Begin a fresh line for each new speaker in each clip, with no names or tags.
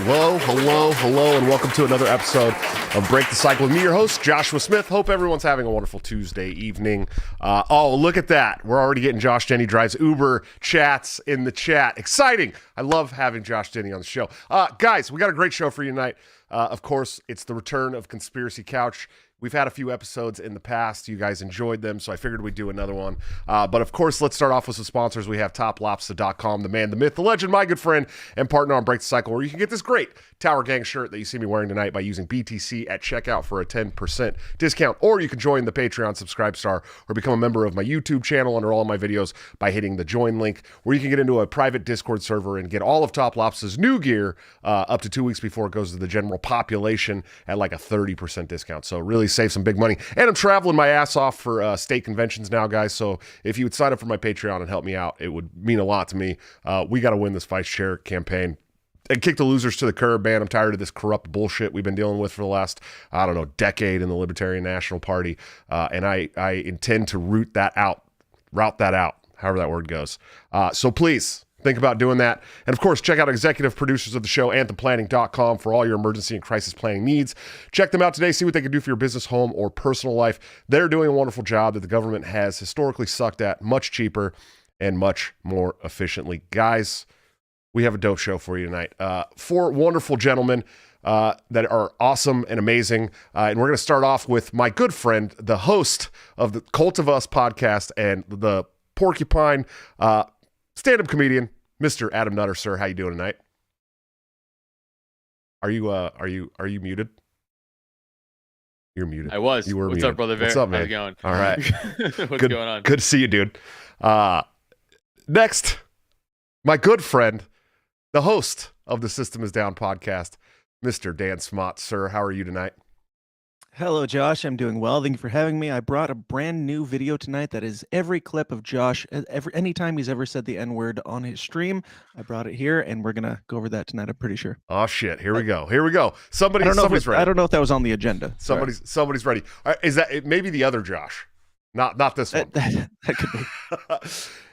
Hello, and welcome to another episode of Break the Cycle with me, your host, Joshua Smith. Hope everyone's having a wonderful Tuesday evening. Oh, look at that. We're already getting Josh Denny Drives Uber chats in the chat. Exciting. I love having Josh Denny on the show. Guys, we got a great show for you tonight. Of course, it's the return of Conspiracy Couch. We've had a few episodes in the past. You guys enjoyed them, so I figured we'd do another one. But of course, let's start off with some sponsors. We have toplobster.com, the man, the myth, the legend, my good friend, and partner on Break the Cycle, where you can get this great Tower Gang shirt that you see me wearing tonight by using BTC at checkout for a 10% discount. Or you can join the Patreon Subscribe Star or become a member of my YouTube channel under all of my videos by hitting the join link, where you can get into a private Discord server and get all of Top Lobster's new gear up to 2 weeks before it goes to the general population at like a 30% discount. So really save some big money. And I'm traveling my ass off for state conventions now, guys. So if you would sign up for my Patreon and help me out, it would mean a lot to me. We got to win this Vice Chair campaign and kick the losers to the curb, man. I'm tired of this corrupt bullshit we've been dealing with for the last, decade in the Libertarian National Party. And I intend to route that out, however that word goes. So please think about doing that. And of course, check out executive producers of the show, anthemplanning.com, for all your emergency and crisis planning needs. Check them out today. See what they can do for your business, home, or personal life. They're doing a wonderful job that the government has historically sucked at, much cheaper and much more efficiently. Guys, we have a dope show for you tonight. Four wonderful gentlemen that are awesome and amazing. And we're going to start off with my good friend, the host of the Cult of Us podcast and the Porcupine stand-up comedian, Mr. Adam Nutter. Sir, how you doing tonight? Are you muted? You're muted.
I was.
You were
What's
muted.
up, brother?
What's up, man?
How's it going?
All right.
What's
good,
going on?
Good to see you, dude. Next, my good friend, the host of the System is Down podcast, Mr. Dan Smotz. Sir, how are you tonight?
Hello, Josh. I'm doing well. Thank you for having me. I brought a brand new video tonight that is every clip of Josh, anytime he's ever said the N-word on his stream. I brought it here, and we're going to go over that tonight, I'm pretty sure.
Oh, shit. Here we go. Somebody's ready.
I don't know if that was on the agenda.
Somebody's ready. Is that it? Maybe the other Josh? Not this one.
That could be.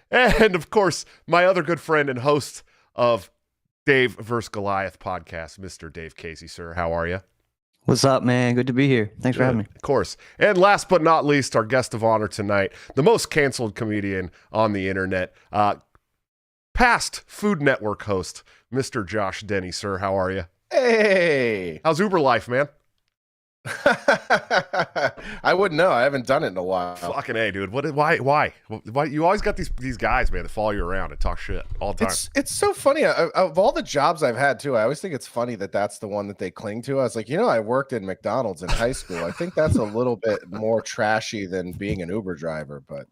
And, of course, my other good friend and host of Dave vs. Goliath podcast, Mr. Dave Casey. Sir, how are you?
What's up, man? Good to be here. Thanks for having me.
Of course. And last but not least, our guest of honor tonight, the most canceled comedian on the internet, past Food Network host, Mr. Josh Denny. Sir, how are you?
Hey.
How's Uber life, man?
I wouldn't know. I haven't done it in a while.
Fucking A, dude. Why? You always got these guys, man, that follow you around and talk shit all the time.
It's so funny. Of all the jobs I've had, too, I always think it's funny that that's the one that they cling to. I was like, I worked in McDonald's in high school. I think that's a little bit more trashy than being an Uber driver, but,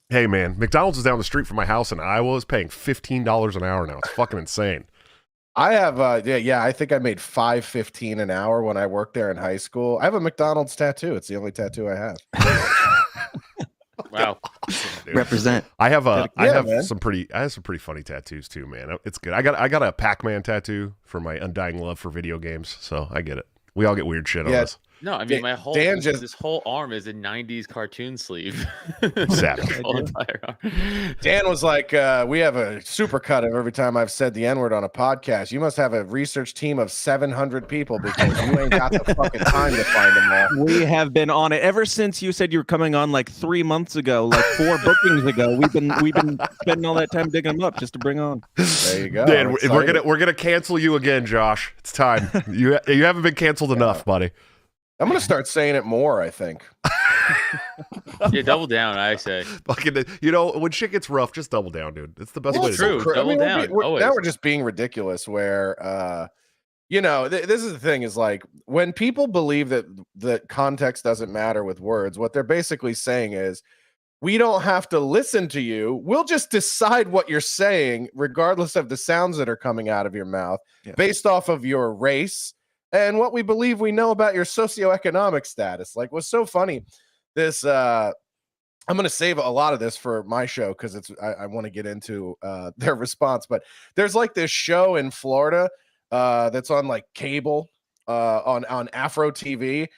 Hey, man, McDonald's is down the street from my house in Iowa. Is paying $15 an hour now. It's fucking insane.
I have, I think I made $5.15 an hour when I worked there in high school. I have a McDonald's tattoo. It's the only tattoo I have.
Wow.
Awesome, represent.
I have some pretty funny tattoos too, man. It's good. I got a Pac-Man tattoo for my undying love for video games, so I get it. We all get weird shit on this.
No, I mean this whole arm is a '90s cartoon sleeve.
Savage.
Dan was like, "We have a supercut of every time I've said the N-word on a podcast. You must have a research team of 700 people because you ain't got the fucking time to find them all."
We have been on it ever since you said you were coming on like 3 months ago, like 4 bookings ago. We've been spending all that time digging them up just to bring on.
There you go.
Dan, we're gonna cancel you again, Josh. It's time. You haven't been canceled enough, buddy.
I'm going to start saying it more, I think.
Yeah, double down, I say.
Fucking, when shit gets rough, just double down, dude. It's the best way to do it.
True. Double down.
Now we're just being ridiculous where, this is the thing is like when people believe that context doesn't matter with words, what they're basically saying is, we don't have to listen to you. We'll just decide what you're saying, regardless of the sounds that are coming out of your mouth, based off of your race and what we believe we know about your socioeconomic status. Like, what's so funny, this I'm going to save a lot of this for my show because I want to get into their response. But there's like this show in Florida that's on like cable on Afro TV,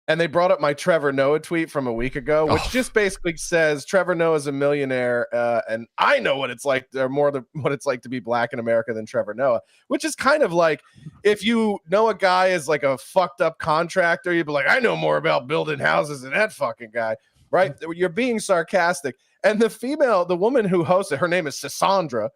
and they brought up my Trevor Noah tweet from a week ago, which just basically says Trevor Noah's a millionaire, and I know what it's like, or more than what it's like to be black in America than Trevor Noah, which is kind of like if you know a guy is like a fucked up contractor, you'd be like, I know more about building houses than that fucking guy, right? You're being sarcastic. And the woman who hosts it, her name is Cassandra.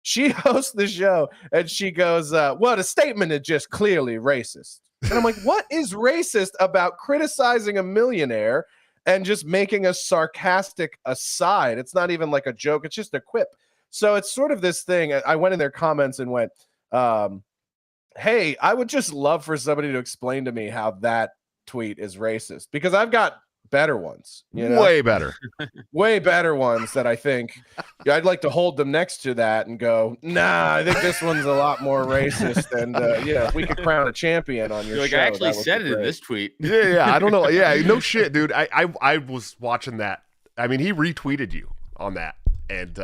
She hosts the show, and she goes, well, the statement is just clearly racist. And I'm like, what is racist about criticizing a millionaire and just making a sarcastic aside? It's not even like a joke. It's just a quip. So it's sort of this thing. I went in their comments and went, hey, I would just love for somebody to explain to me how that tweet is racist, because I've got better ones,
way better
ones that I think I'd like to hold them next to that and go, nah, I think this one's a lot more racist. And if we could crown a champion on your show.
I actually said it in this tweet.
Yeah, I don't know. Yeah, no shit, dude. I was watching that. I mean, he retweeted you on that. And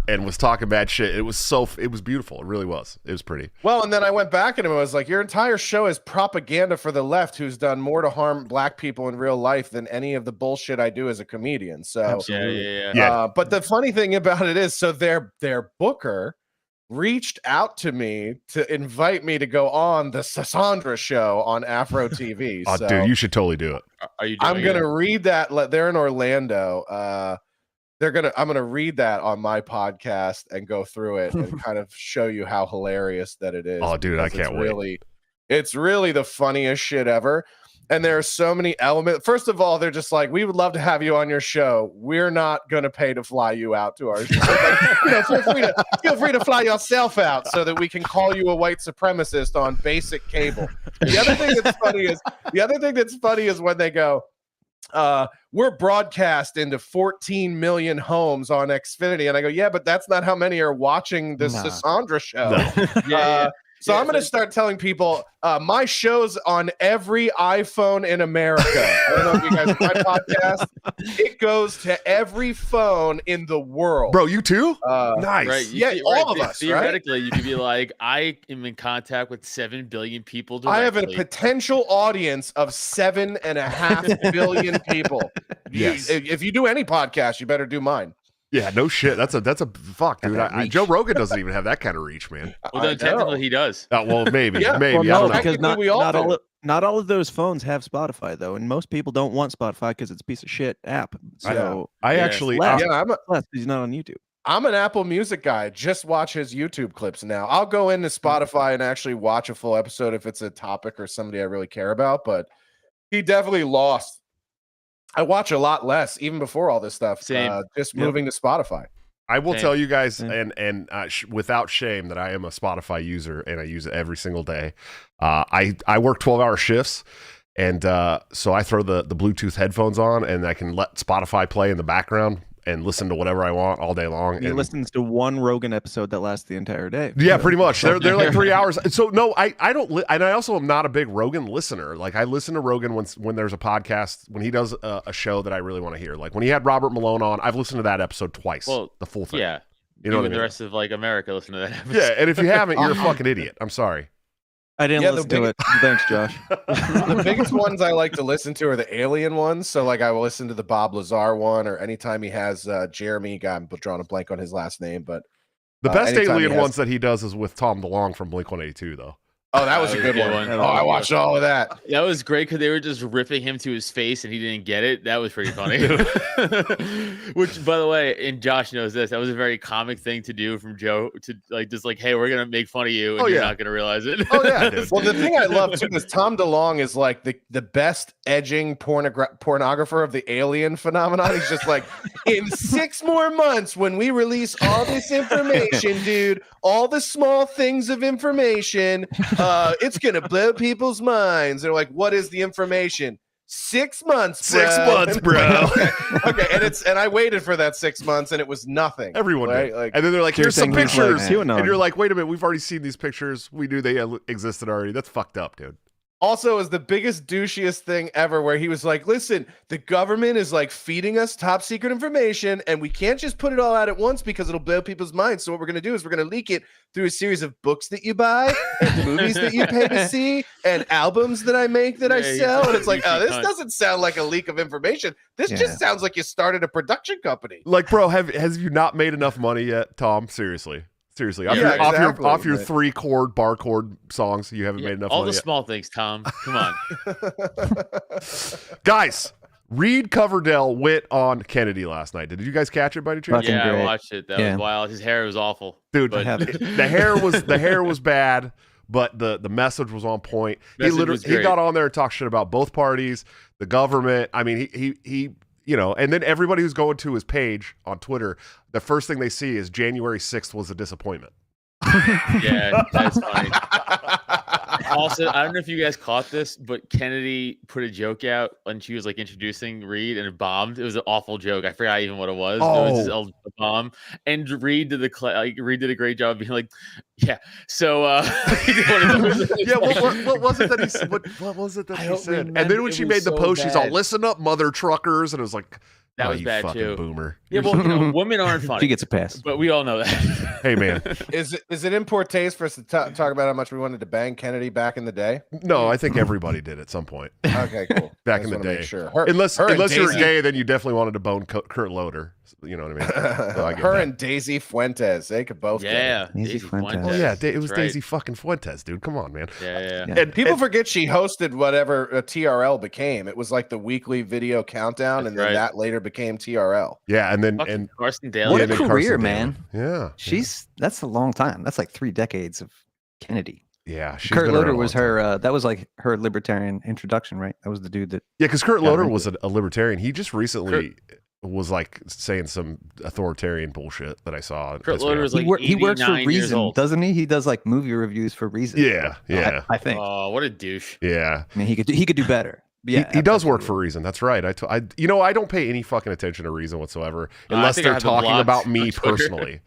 and was talking bad shit. It was beautiful. It really was. It was pretty.
Well, and then I went back at him and was like, your entire show is propaganda for the left, who's done more to harm black people in real life than any of the bullshit I do as a comedian. So
yeah.
But the funny thing about it is, so their booker reached out to me to invite me to go on the Cassandra show on Afro TV.
Oh, dude, you should totally do it.
Are you?
I'm gonna read that. They're in Orlando. I'm gonna read that on my podcast and go through it and kind of show you how hilarious that it is.
Oh, dude, I can't wait.
It's really the funniest shit ever. And there are so many elements. First of all, they're just like, we would love to have you on your show. We're not gonna pay to fly you out to our show. Like, feel free to fly yourself out so that we can call you a white supremacist on basic cable. The other thing that's funny is when they go, we're broadcast into 14 million homes on Xfinity, and I go, yeah, but that's not how many are watching the Cassandra show. No. So I'm going to start telling people my show's on every iPhone in America. I don't know if you guys know my podcast. It goes to every phone in the world.
Bro, you too? Nice.
Right.
All of us.
Theoretically, you could be like, I am in contact with 7 billion people directly.
I have a potential audience of 7.5 billion people.
Yes.
If you do any podcast, you better do mine.
Yeah, no shit. That's a fuck, dude. Joe Rogan doesn't even have that kind of reach, man.
Well, then technically he does.
Well, maybe.
Well,
I don't
no,
know.
because not all of those phones have Spotify though, and most people don't want Spotify because it's a piece of shit app. So less he's not on YouTube.
I'm an Apple Music guy. Just watch his YouTube clips now. I'll go into Spotify and actually watch a full episode if it's a topic or somebody I really care about. But he definitely lost. I watch a lot less even before all this stuff. Just moving to Spotify.
I will tell you guys, and without shame, that I am a Spotify user and I use it every single day. I work 12-hour shifts, and so I throw the Bluetooth headphones on, and I can let Spotify play in the background and listen to whatever I want all day long.
He listens to one Rogan episode that lasts the entire day.
Yeah, pretty much. They're like 3 hours. So no, I don't. And I also am not a big Rogan listener. Like I listen to Rogan when there's a podcast, when he does a show that I really want to hear. Like when he had Robert Malone on, I've listened to that episode twice. Well, the full thing.
Yeah,
you know what I mean?
The rest of like America listen to that episode.
Yeah, and if you haven't, you're a fucking idiot. I'm sorry.
I didn't listen to it. Thanks, Josh.
The biggest ones I like to listen to are the alien ones. So, like, I will listen to the Bob Lazar one, or anytime he has Jeremy. I'm drawing a blank on his last name, but
the best alien ones that he does is with Tom DeLonge from Blink-182, though.
Oh, that was a good one. Oh, I watched all of that.
That was great because they were just ripping him to his face and he didn't get it. That was pretty funny. Which, by the way, and Josh knows this, that was a very comic thing to do from Joe to like just like, hey, we're gonna make fun of you and you're not gonna realize it.
Oh yeah. Well, the thing I love too is Tom DeLonge is like the best edging pornographer of the alien phenomenon. He's just like, in 6 more months when we release all this information, dude, all the small things of information. It's gonna blow people's minds. They're like, what is the information? 6 months, bro.
6 months, bro.
Okay, and I waited for that 6 months, and it was nothing.
Everyone
right?
did.
Like,
and then they're like, here's some pictures.
Like,
and you're like, wait a minute, we've already seen these pictures. We knew they existed already. That's fucked up, dude.
Also, it was the biggest douchiest thing ever where he was like, listen, the government is like feeding us top secret information and we can't just put it all out at once because it'll blow people's minds. So what we're going to do is we're going to leak it through a series of books that you buy and movies that you pay to see and albums that I make that I sell. And it's like, oh, this doesn't sound like a leak of information. This just sounds like you started a production company.
Like, bro, has you not made enough money yet, Tom? Seriously. Off your 3-chord bar chord songs, you haven't made enough
all
money
the
yet.
small things, Tom. Come on.
Guys, Reed Coverdale wit on Kennedy last night. Did you guys catch it by any chance?
Yeah, I watched it. That was wild. His hair was awful.
Dude,
but...
the hair was bad, but the message was on point. He got on there and talked shit about both parties, the government. I mean, he you know, and then everybody who's going to his page on Twitter, the first thing they see is January 6th was a disappointment.
Yeah, that's funny. Also, I don't know if you guys caught this, but Kennedy put a joke out when she was like introducing Reed, and it bombed. It was an awful joke. I forgot even what it was.
Oh.
It was just a bomb. And Reed did Reed did a great job of being like, yeah. So,
what was it that he said? What was it that she said? And then when she made the post, she's all, "Listen up, mother truckers," and it was like,
that was bad
fucking
too.
Boomer.
Yeah, well, you know, women aren't funny.
She gets a pass,
but we all know that.
Hey, man,
is it in poor taste for us to talk about how much we wanted to bang Kennedy back in the day?
No, I think everybody did at some point.
Okay, cool.
Back in the day,
sure.
Unless you're gay, then you definitely wanted to bone Kurt Loder. You know what I mean? So
her and Daisy Fuentes, they could both.
Daisy Fuentes.
Oh yeah, it was Daisy fucking Fuentes, dude. Come on, man.
Yeah.
And people forget she hosted whatever a TRL became. It was like the weekly video countdown, and then that later became TRL.
Yeah, and then
fucking Carson Daly.
What a career, man.
Yeah,
that's a long time. That's like 3 decades of Kennedy.
Yeah,
Kurt Loder was her. That was like her libertarian introduction, right? That was the dude that.
Yeah, because Kurt Loder was a libertarian. He just recently was like saying some authoritarian bullshit that I saw.
Kurt Loder was like
he works for Reason, doesn't he? He does like movie reviews for Reason.
Yeah.
I think.
Oh, what a douche.
Yeah,
I mean, he could do better. Yeah,
he does work for Reason. That's right. I don't pay any fucking attention to Reason whatsoever unless they're talking about me personally.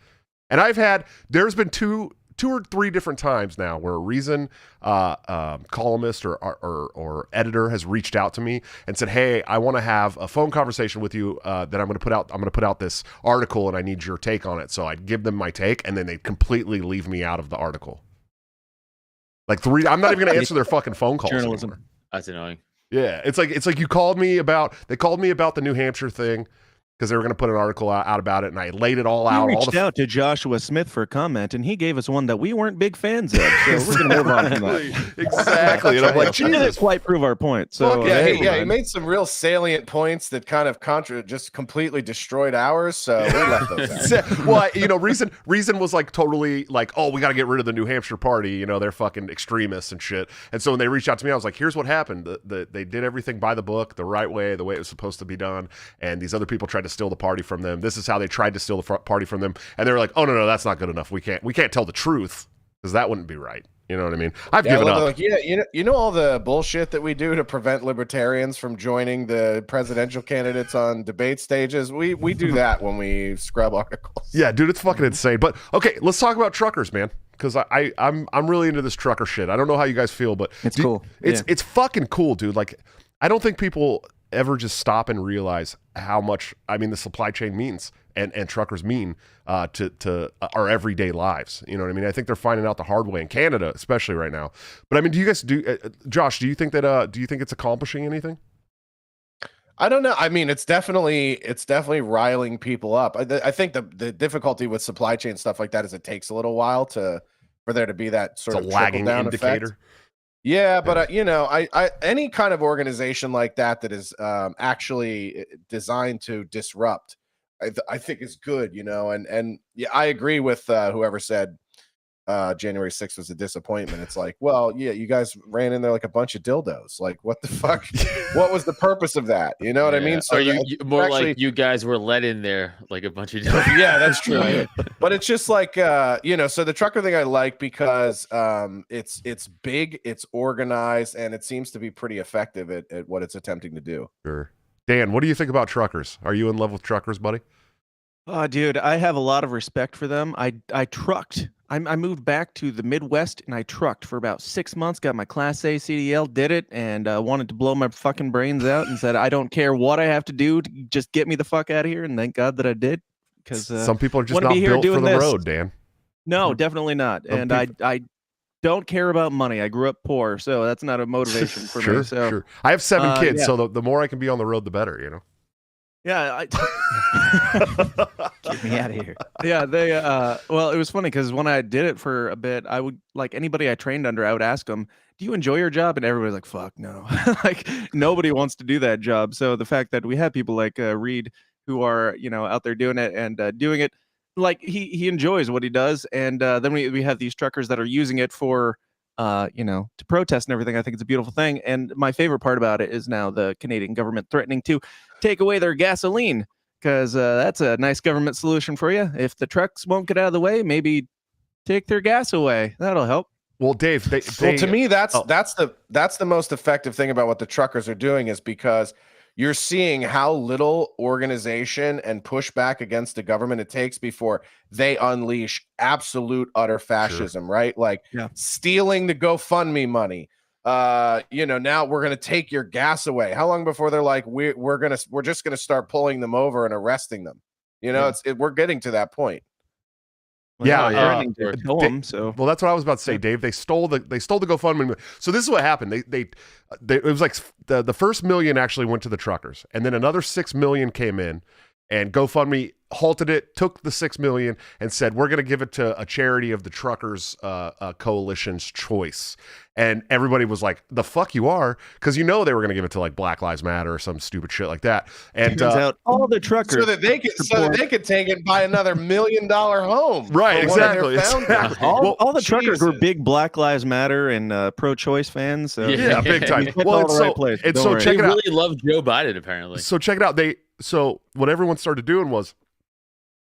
And there's been two or three different times now where a Reason columnist or editor has reached out to me and said, "Hey, I want to have a phone conversation with you that I'm going to put out. I'm going to put out this article and I need your take on it." So I'd give them my take, and then they completely leave me out of the article. Like I'm not even going to answer their fucking phone calls.
Journalism.
Anymore.
That's annoying.
Yeah, it's like they called me about the New Hampshire thing because they were going to put an article out about it, and I laid it all out.
We reached out to Joshua Smith for a comment, and he gave us one that we weren't big fans of. So we're going to move on from that.
Exactly. And I'm like,
we didn't quite prove our point. So
he made some real salient points that kind of just completely destroyed ours. So we left those out.
Well, Reason was like totally like, oh, we got to get rid of the New Hampshire party. You know, they're fucking extremists and shit. And so when they reached out to me, I was like, here's what happened. They did everything by the book, the right way, the way it was supposed to be done. And these other people tried to steal the party from them. This is how they tried to steal the party from them. And they were like, oh, no, that's not good enough. We can't tell the truth because that wouldn't be right. You know what I mean? I've given up.
Like, you know all the bullshit that we do to prevent libertarians from joining the presidential candidates on debate stages. We do that when we scrub articles.
Yeah, dude, it's fucking insane. But okay, let's talk about truckers, man. Because I'm really into this trucker shit. I don't know how you guys feel, but
it's cool.
It's fucking cool, dude. Like, I don't think people ever just stop and realize how much the supply chain means and truckers mean to our everyday lives. You know what I mean? I think they're finding out the hard way in Canada, especially right now. But I mean, do you guys Josh, do you think it's accomplishing anything?
I don't know. I mean, it's definitely riling people up. I think the difficulty with supply chain stuff like that is it takes a little while for there to be that sort of
lagging indicator.
Effect. Yeah, but I any kind of organization like that is actually designed to disrupt, I think is good, and yeah, I agree with whoever said January 6th was a disappointment. It's like, well, yeah, you guys ran in there like a bunch of dildos. Like, what the fuck? What was the purpose of that? You know what I mean?
So you more actually, like you guys were let in there like a bunch of dildos.
Yeah, that's true. But it's just like so the trucker thing I like because it's big, it's organized, and it seems to be pretty effective at what it's attempting to do.
Sure. Dan, what do you think about truckers? Are you in love with truckers, buddy?
Oh, dude, I have a lot of respect for them. I trucked. I moved back to the Midwest and I trucked for about 6 months. Got my Class A CDL, did it, and wanted to blow my fucking brains out. And said, I don't care what I have to do to just get me the fuck out of here. And thank God that I did, because
Some people are just
wanna
not
be here
built for
doing
the
this.
road, Dan.
No, definitely not.
Some
And I don't care about money. I grew up poor, so that's not a motivation for me. So
Sure. I have 7 kids,
yeah.
so the more I can be on the road, the better, you know?
yeah,
Get me out of here.
yeah, they well, it was funny because when I did it for a bit, I would, like, anybody I trained under, I would ask them, do you enjoy your job? And everybody's like, fuck no. Like, nobody wants to do that job. So the fact that we have people like Reed who are, out there doing it and doing it like he enjoys what he does, and then we have these truckers that are using it for to protest and everything. I think it's a beautiful thing, and my favorite part about it is now the Canadian government threatening to take away their gasoline, because that's a nice government solution for you. If the trucks won't get out of the way, maybe take their gas away. That'll help.
Well, Dave,
Well, to me, that's
Oh.
that's the most effective thing about what the truckers are doing, is because you're seeing how little organization and pushback against the government it takes before they unleash absolute utter fascism, right? Like
Yeah.
stealing the GoFundMe money. Now we're gonna take your gas away. How long before they're like, we're just gonna start pulling them over and arresting them?
Yeah.
We're getting to that point.
Well,
Yeah,
they're threatening to kill them, so
Well, that's what I was about to say, Dave. They stole the GoFundMe. So this is what happened. They it was like the first $1 million actually went to the truckers, and then another $6 million came in, and GoFundMe halted it, took the $6 million, and said, we're going to give it to a charity of the truckers coalition's choice. And everybody was like, the fuck you are, because they were going to give it to like Black Lives Matter or some stupid shit like that. And
turns out all the truckers
So that they could take it and buy another $1 million home.
Right,
for one of their
exactly.
founders.
all the truckers were
Jesus.
big Black Lives Matter and pro-choice fans. So
yeah, big time.
He's hitting
Well,
all
it's
the
so
right place,
it's
don't
so
worry.
check
They
it out.
really love Joe Biden, apparently.
So check it out. So what everyone started doing was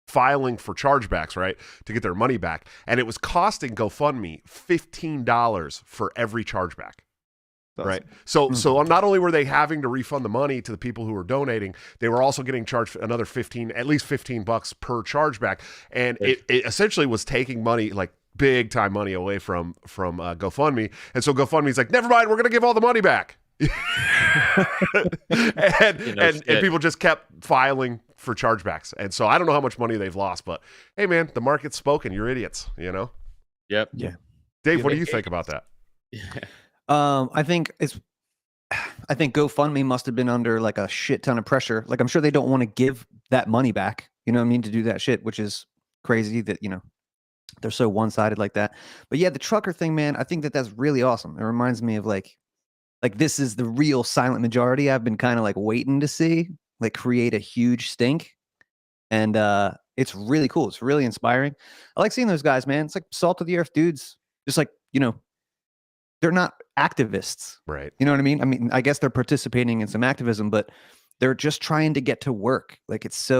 filing for chargebacks, right, to get their money back, and it was costing GoFundMe $15 for every chargeback. Right. So not only were they having to refund the money to the people who were donating, they were also getting charged another at least $15 per chargeback, and it essentially was taking money, like big time money, away from GoFundMe. And so GoFundMe's like, never mind, we're gonna give all the money back. and people just kept filing for chargebacks, and so I don't know how much money they've lost, but hey, man, the market's spoken. You're idiots,
Yep.
Yeah.
Dave, what do you think about that?
I think GoFundMe must have been under like a shit ton of pressure. Like, I'm sure they don't want to give that money back, you know what I mean, to do that shit, which is crazy that, they're so one-sided like that. But yeah, the trucker thing, man, I think that's really awesome. It reminds me of like this is the real silent majority I've been kind of like waiting to see, like, create a huge stink. And it's really cool. It's really inspiring. I like seeing those guys, man. It's like salt of the earth dudes. Just like, they're not activists.
Right.
You know what I mean? I mean, I guess they're participating in some activism, but they're just trying to get to work. Like, it's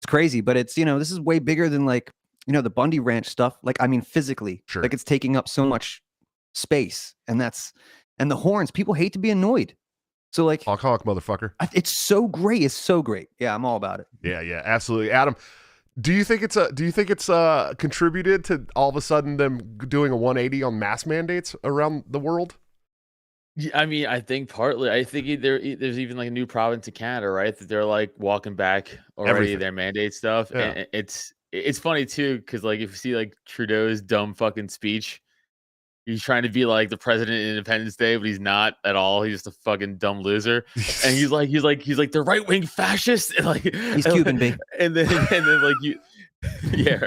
crazy, but it's, this is way bigger than like, the Bundy Ranch stuff. Like, I mean, physically,
Sure.
like, it's taking up so much space, and the horns, people hate to be annoyed. So like,
Honk, motherfucker.
it's so great. It's so great. Yeah, I'm all about it.
Yeah, absolutely. Adam, do you think it's contributed to all of a sudden them doing a 180 on mask mandates around the world?
Yeah, I mean, I think partly. I think there's even like a new province in Canada, right? That they're like walking back already
Everything.
their mandate stuff.
Yeah.
And it's funny too, because like if you see like Trudeau's dumb fucking speech, he's trying to be like the president of Independence Day, but he's not at all. He's just a fucking dumb loser. And he's like the right wing fascist. And like
He's Cuban, B.
And then like you. Yeah,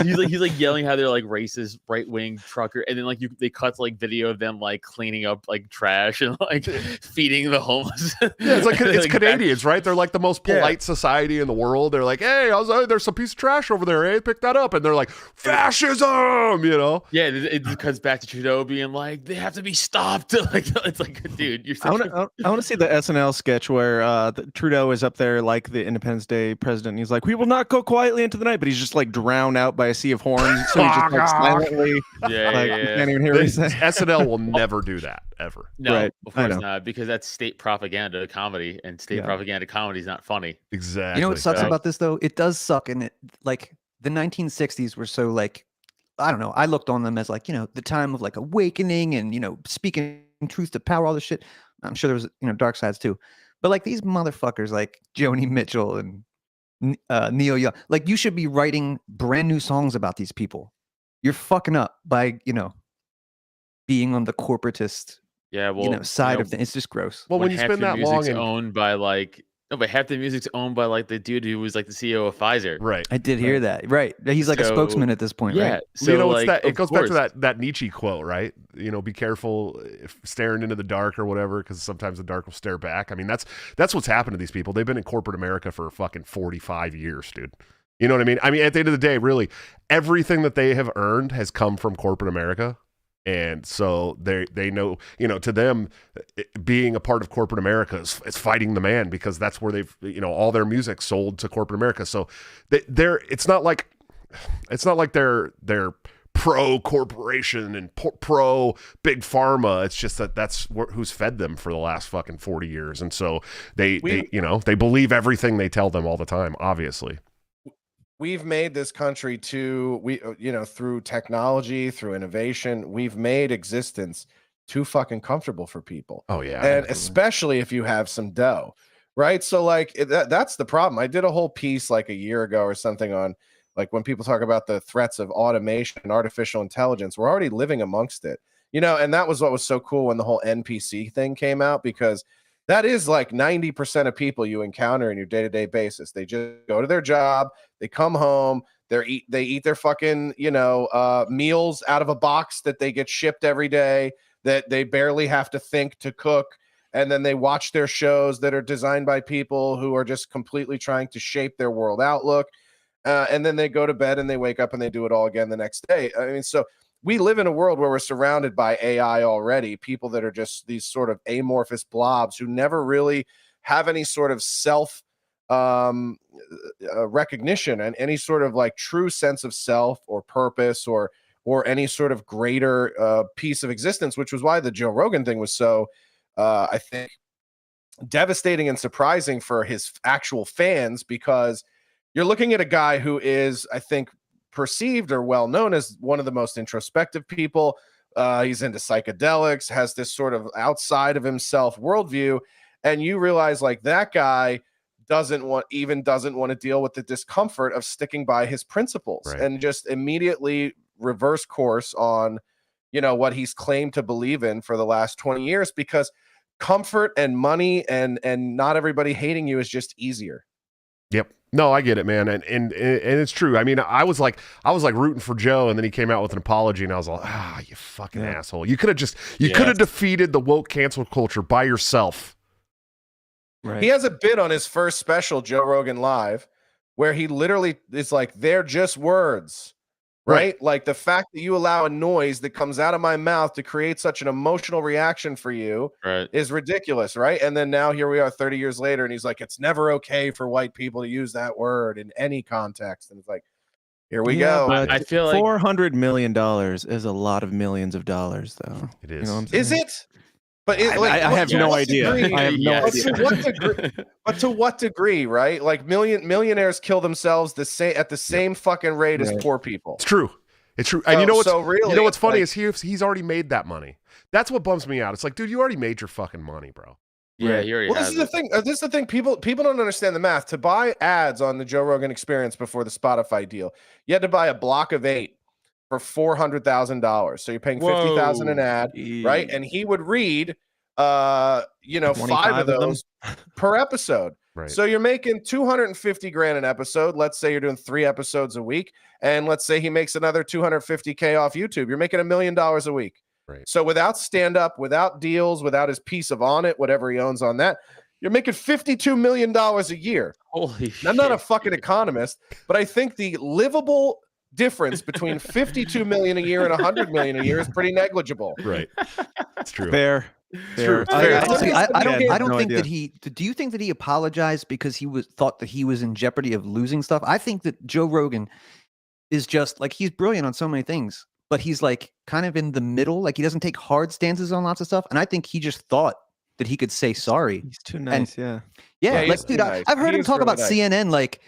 he's like yelling how they're like racist right wing trucker, and then like they cut like video of them like cleaning up like trash and like feeding the homeless.
Yeah, it's like it's
Like,
Canadians, right? They're like the most polite society in the world. They're like, hey, there's some piece of trash over there. Hey, pick that up, and they're like, fascism,
Yeah, it cuts back to Trudeau being like, they have to be stopped. Like, it's like, dude, you're.
I want to see the SNL sketch where Trudeau is up there like the Independence Day president. And he's like, we will not go quietly into the night, but he's just like drowned out by a sea of horns. So he just like silently,
Yeah,
you can't even hear what he's saying.
SNL will never do that ever.
No,
Right,
of
I
course
know.
not, because that's state propaganda comedy, and state propaganda comedy is not funny.
Exactly.
You know what sucks about this though? It does suck, and it like the 1960s were so like, I don't know. I looked on them as like, the time of like awakening and speaking truth to power, all this shit. I'm sure there was dark sides too, but like these motherfuckers like Joni Mitchell and Neil Young, like you should be writing brand new songs about these people. You're fucking up by being on the corporatist side of things. It's just gross.
Well, when you spend that long
and owned by like but half the music's owned by like the dude who was like the CEO of Pfizer.
Right.
I did hear that. Right. He's like a spokesman at this point, right?
So
it's
like,
it goes back to that Nietzsche quote, right? Be careful if staring into the dark or whatever, because sometimes the dark will stare back. I mean, that's what's happened to these people. They've been in corporate America for fucking 45 years, dude. You know what I mean? I mean, at the end of the day, really, everything that they have earned has come from corporate America. And so they know, to them, being a part of corporate America is fighting the man, because that's where they've, all their music sold to corporate America. So it's not like they're pro corporation and pro big pharma. It's just that's who's fed them for the last fucking 40 years. And so they believe everything they tell them all the time, obviously.
We've made this country through technology, through innovation, we've made existence too fucking comfortable for people.
Oh yeah.
And especially if you have some dough, right? So like that's the problem. I did a whole piece like a year ago or something on like when people talk about the threats of automation and artificial intelligence, we're already living amongst it, and that was what was so cool when the whole NPC thing came out, because that is like 90% of people you encounter in your day-to-day basis. They just go to their job, they come home, they eat their fucking, meals out of a box that they get shipped every day, that they barely have to think to cook. And then they watch their shows that are designed by people who are just completely trying to shape their world outlook. And then they go to bed and they wake up and they do it all again the next day. I mean, so we live in a world where we're surrounded by AI already, people that are just these sort of amorphous blobs who never really have any sort of self recognition and any sort of like true sense of self or purpose or any sort of greater piece of existence, which was why the Joe Rogan thing was so, I think, devastating and surprising for his actual fans, because you're looking at a guy who is, I think, perceived or well known as one of the most introspective people. He's into psychedelics, has this sort of outside of himself worldview, and you realize like that guy doesn't want to deal with the discomfort of sticking by his principles, right, and just immediately reverse course on what he's claimed to believe in for the last 20 years, because comfort and money and not everybody hating you is just easier.
Yep. No, I get it, man. And it's true. I mean, I was like rooting for Joe, and then he came out with an apology, and I was like, you fucking asshole. You could have defeated the woke cancel culture by yourself.
Right.
He has a bit on his first special, Joe Rogan Live, where he literally is like, they're just words, right? Like the fact that you allow a noise that comes out of my mouth to create such an emotional reaction for you is ridiculous, right? And then now here we are 30 years later, and he's like, it's never okay for white people to use that word in any context. And it's like, here we go.
But
I feel like
$400 million is a lot of millions of dollars, though.
It is.
You know what I'm saying?
Is it? But
I have no idea. I have no idea.
But to what degree, right? Like millionaires kill themselves at the same fucking rate as poor people.
It's true. It's true. And you know what's funny is he's already made that money. That's what bums me out. It's like, dude, you already made your fucking money, bro.
Yeah, you already
this is the thing. This is the thing. People don't understand the math. To buy ads on the Joe Rogan Experience before the Spotify deal, you had to buy a block of 8 for $400,000. So you're paying $50,000 an ad, right? And he would read 5 of those per episode.
Right.
So you're making $250,000 an episode. Let's say you're doing 3 episodes a week, and let's say he makes another $250K off YouTube. You're making $1 million a week.
Right.
So without stand-up, without deals, without his piece of On It, whatever he owns on that, you're making $52 million a year.
Holy shit.
I'm not a fucking economist, but I think the livable difference between $52 million a year and $100 million a year is pretty negligible.
Right. It's true.
Fair.
True.
Honestly, I
Yeah,
don't
no
think
idea.
that he. Do you think that he apologized because he thought that he was in jeopardy of losing stuff? I think that Joe Rogan is just like, he's brilliant on so many things, but he's like kind of in the middle. Like, he doesn't take hard stances on lots of stuff, and I think he just thought that he could say sorry.
He's too nice. Yeah.
Yeah,
he's
like,
too
dude,
nice.
I've heard
He
him
is
talk
really
about
nice.
CNN like,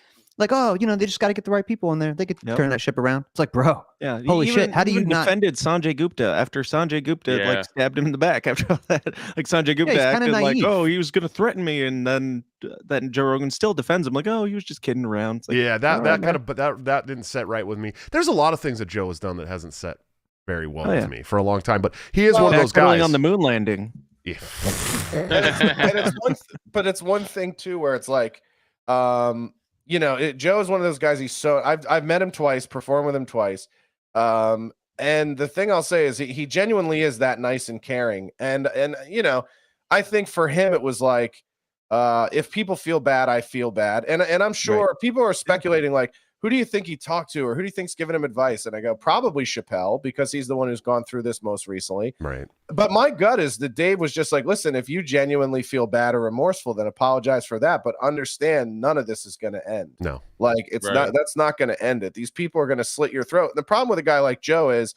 oh, they just got to get the right people in there. They could
Yep.
turn that ship around. It's like, bro,
Yeah.
Holy shit, how do you
even
not-
defended Sanjay Gupta after Sanjay Gupta
Yeah.
like stabbed him in the back after all that? Like Sanjay Gupta
he's kinda
acted like,
naive.
oh, he was going to threaten me, and then Joe Rogan still defends him like, oh, he was just kidding around. It's like,
Yeah, that
all
that
right,
kind of, but that didn't set right with me. There's a lot of things that Joe has done that hasn't set very well
Oh, yeah.
with me for a long time. But he is one of those
backpedaling
guys.
on the moon landing.
Yeah.
And it's one but it's one thing too where it's like Joe is one of those guys. I've met him twice, performed with him twice, and the thing I'll say is he genuinely is that nice and caring, and I think for him it was like, if people feel bad, I feel bad, and I'm sure people are speculating like, who do you think he talked to, or who do you think's giving him advice? And I go, probably Chappelle, because he's the one who's gone through this most recently.
Right.
But my gut is that Dave was just like, listen, if you genuinely feel bad or remorseful, then apologize for that. But understand, none of this is going to end.
No.
Like, that's not going to end it. These people are going to slit your throat. The problem with a guy like Joe is,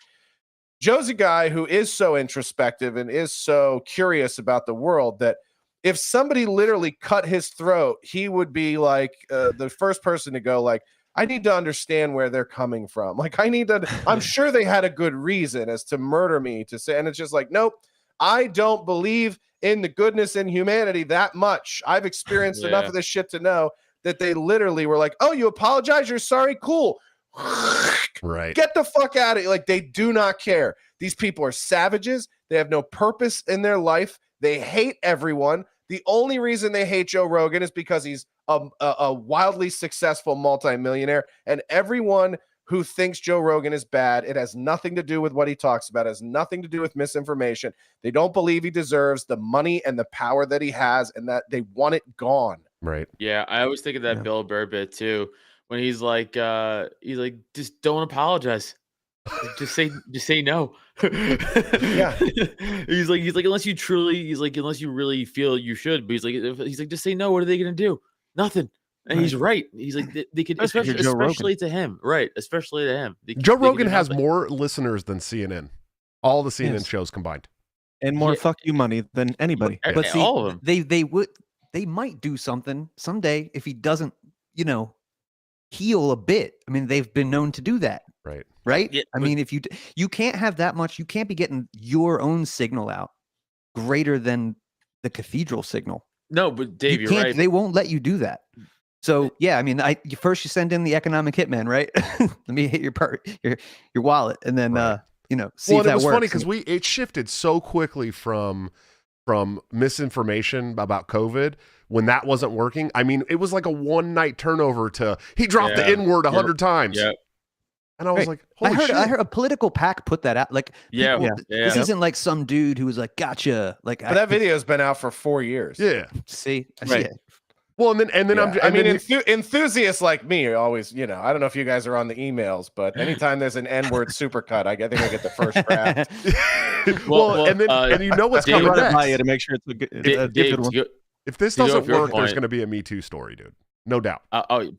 Joe's a guy who is so introspective and is so curious about the world that if somebody literally cut his throat, he would be like the first person to go like, I need to understand where they're coming from. Like, I'm sure they had a good reason as to murder me to say, and it's just like, nope, I don't believe in the goodness and humanity that much. I've experienced enough of this shit to know that they literally were like, oh, you apologize? You're sorry? Cool.
Right.
Get the fuck out of here. Like, they do not care. These people are savages. They have no purpose in their life. They hate everyone. The only reason they hate Joe Rogan is because he's a wildly successful multimillionaire, and everyone who thinks Joe Rogan is bad, it has nothing to do with what he talks about. It has nothing to do with misinformation. They don't believe he deserves the money and the power that he has, and that they want it gone.
Right.
Yeah, I always think of that Bill Burr bit too, when he's like, just don't apologize. Just say no.
Yeah.
He's like, unless you really feel you should, but he's like, just say no. What are they gonna do? Nothing. And he's right. He's like, they could, especially to him, right? Especially to him.
Joe Rogan has more listeners than CNN, all the CNN shows combined,
and more fuck you money than anybody.
But see,
all of them.
they might do something someday if he doesn't, heal a bit. I mean, they've been known to do that. Right.
Yeah,
I mean, if you can't have that much, you can't be getting your own signal out greater than the cathedral signgle.
No, but Dave, you're right.
They won't let you do that. So yeah, I mean, first you send in the economic hitman, right? Let me hit your wallet, and then see if that
it was
works.
funny because it shifted so quickly from misinformation about COVID when that wasn't working. I mean, it was like a one night turnover to he dropped the N word 100 times.
Yeah.
And I was like, holy
I
shit.
heard a political PAC put that out. Like, this
Yeah.
isn't like some dude who was like, gotcha. Like,
But that video's been out for 4 years.
Yeah.
See,
Right.
Well, and then
enthusiasts like me are always, I don't know if you guys are on the emails, but anytime there's an N-word supercut, I think I get the first draft.
and you know what's
Dave,
coming
Run it
next.
by you to make sure it's a good one.
If this
to go
doesn't
off your
work, there's
point-
going to be a Me Too story, dude. No doubt.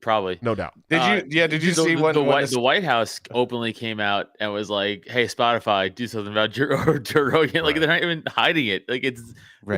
Probably.
No doubt.
Did you see what
the White House openly came out and was like, "Hey, Spotify, do something about Joe Rogan." Like, they're not even hiding it. Like, it's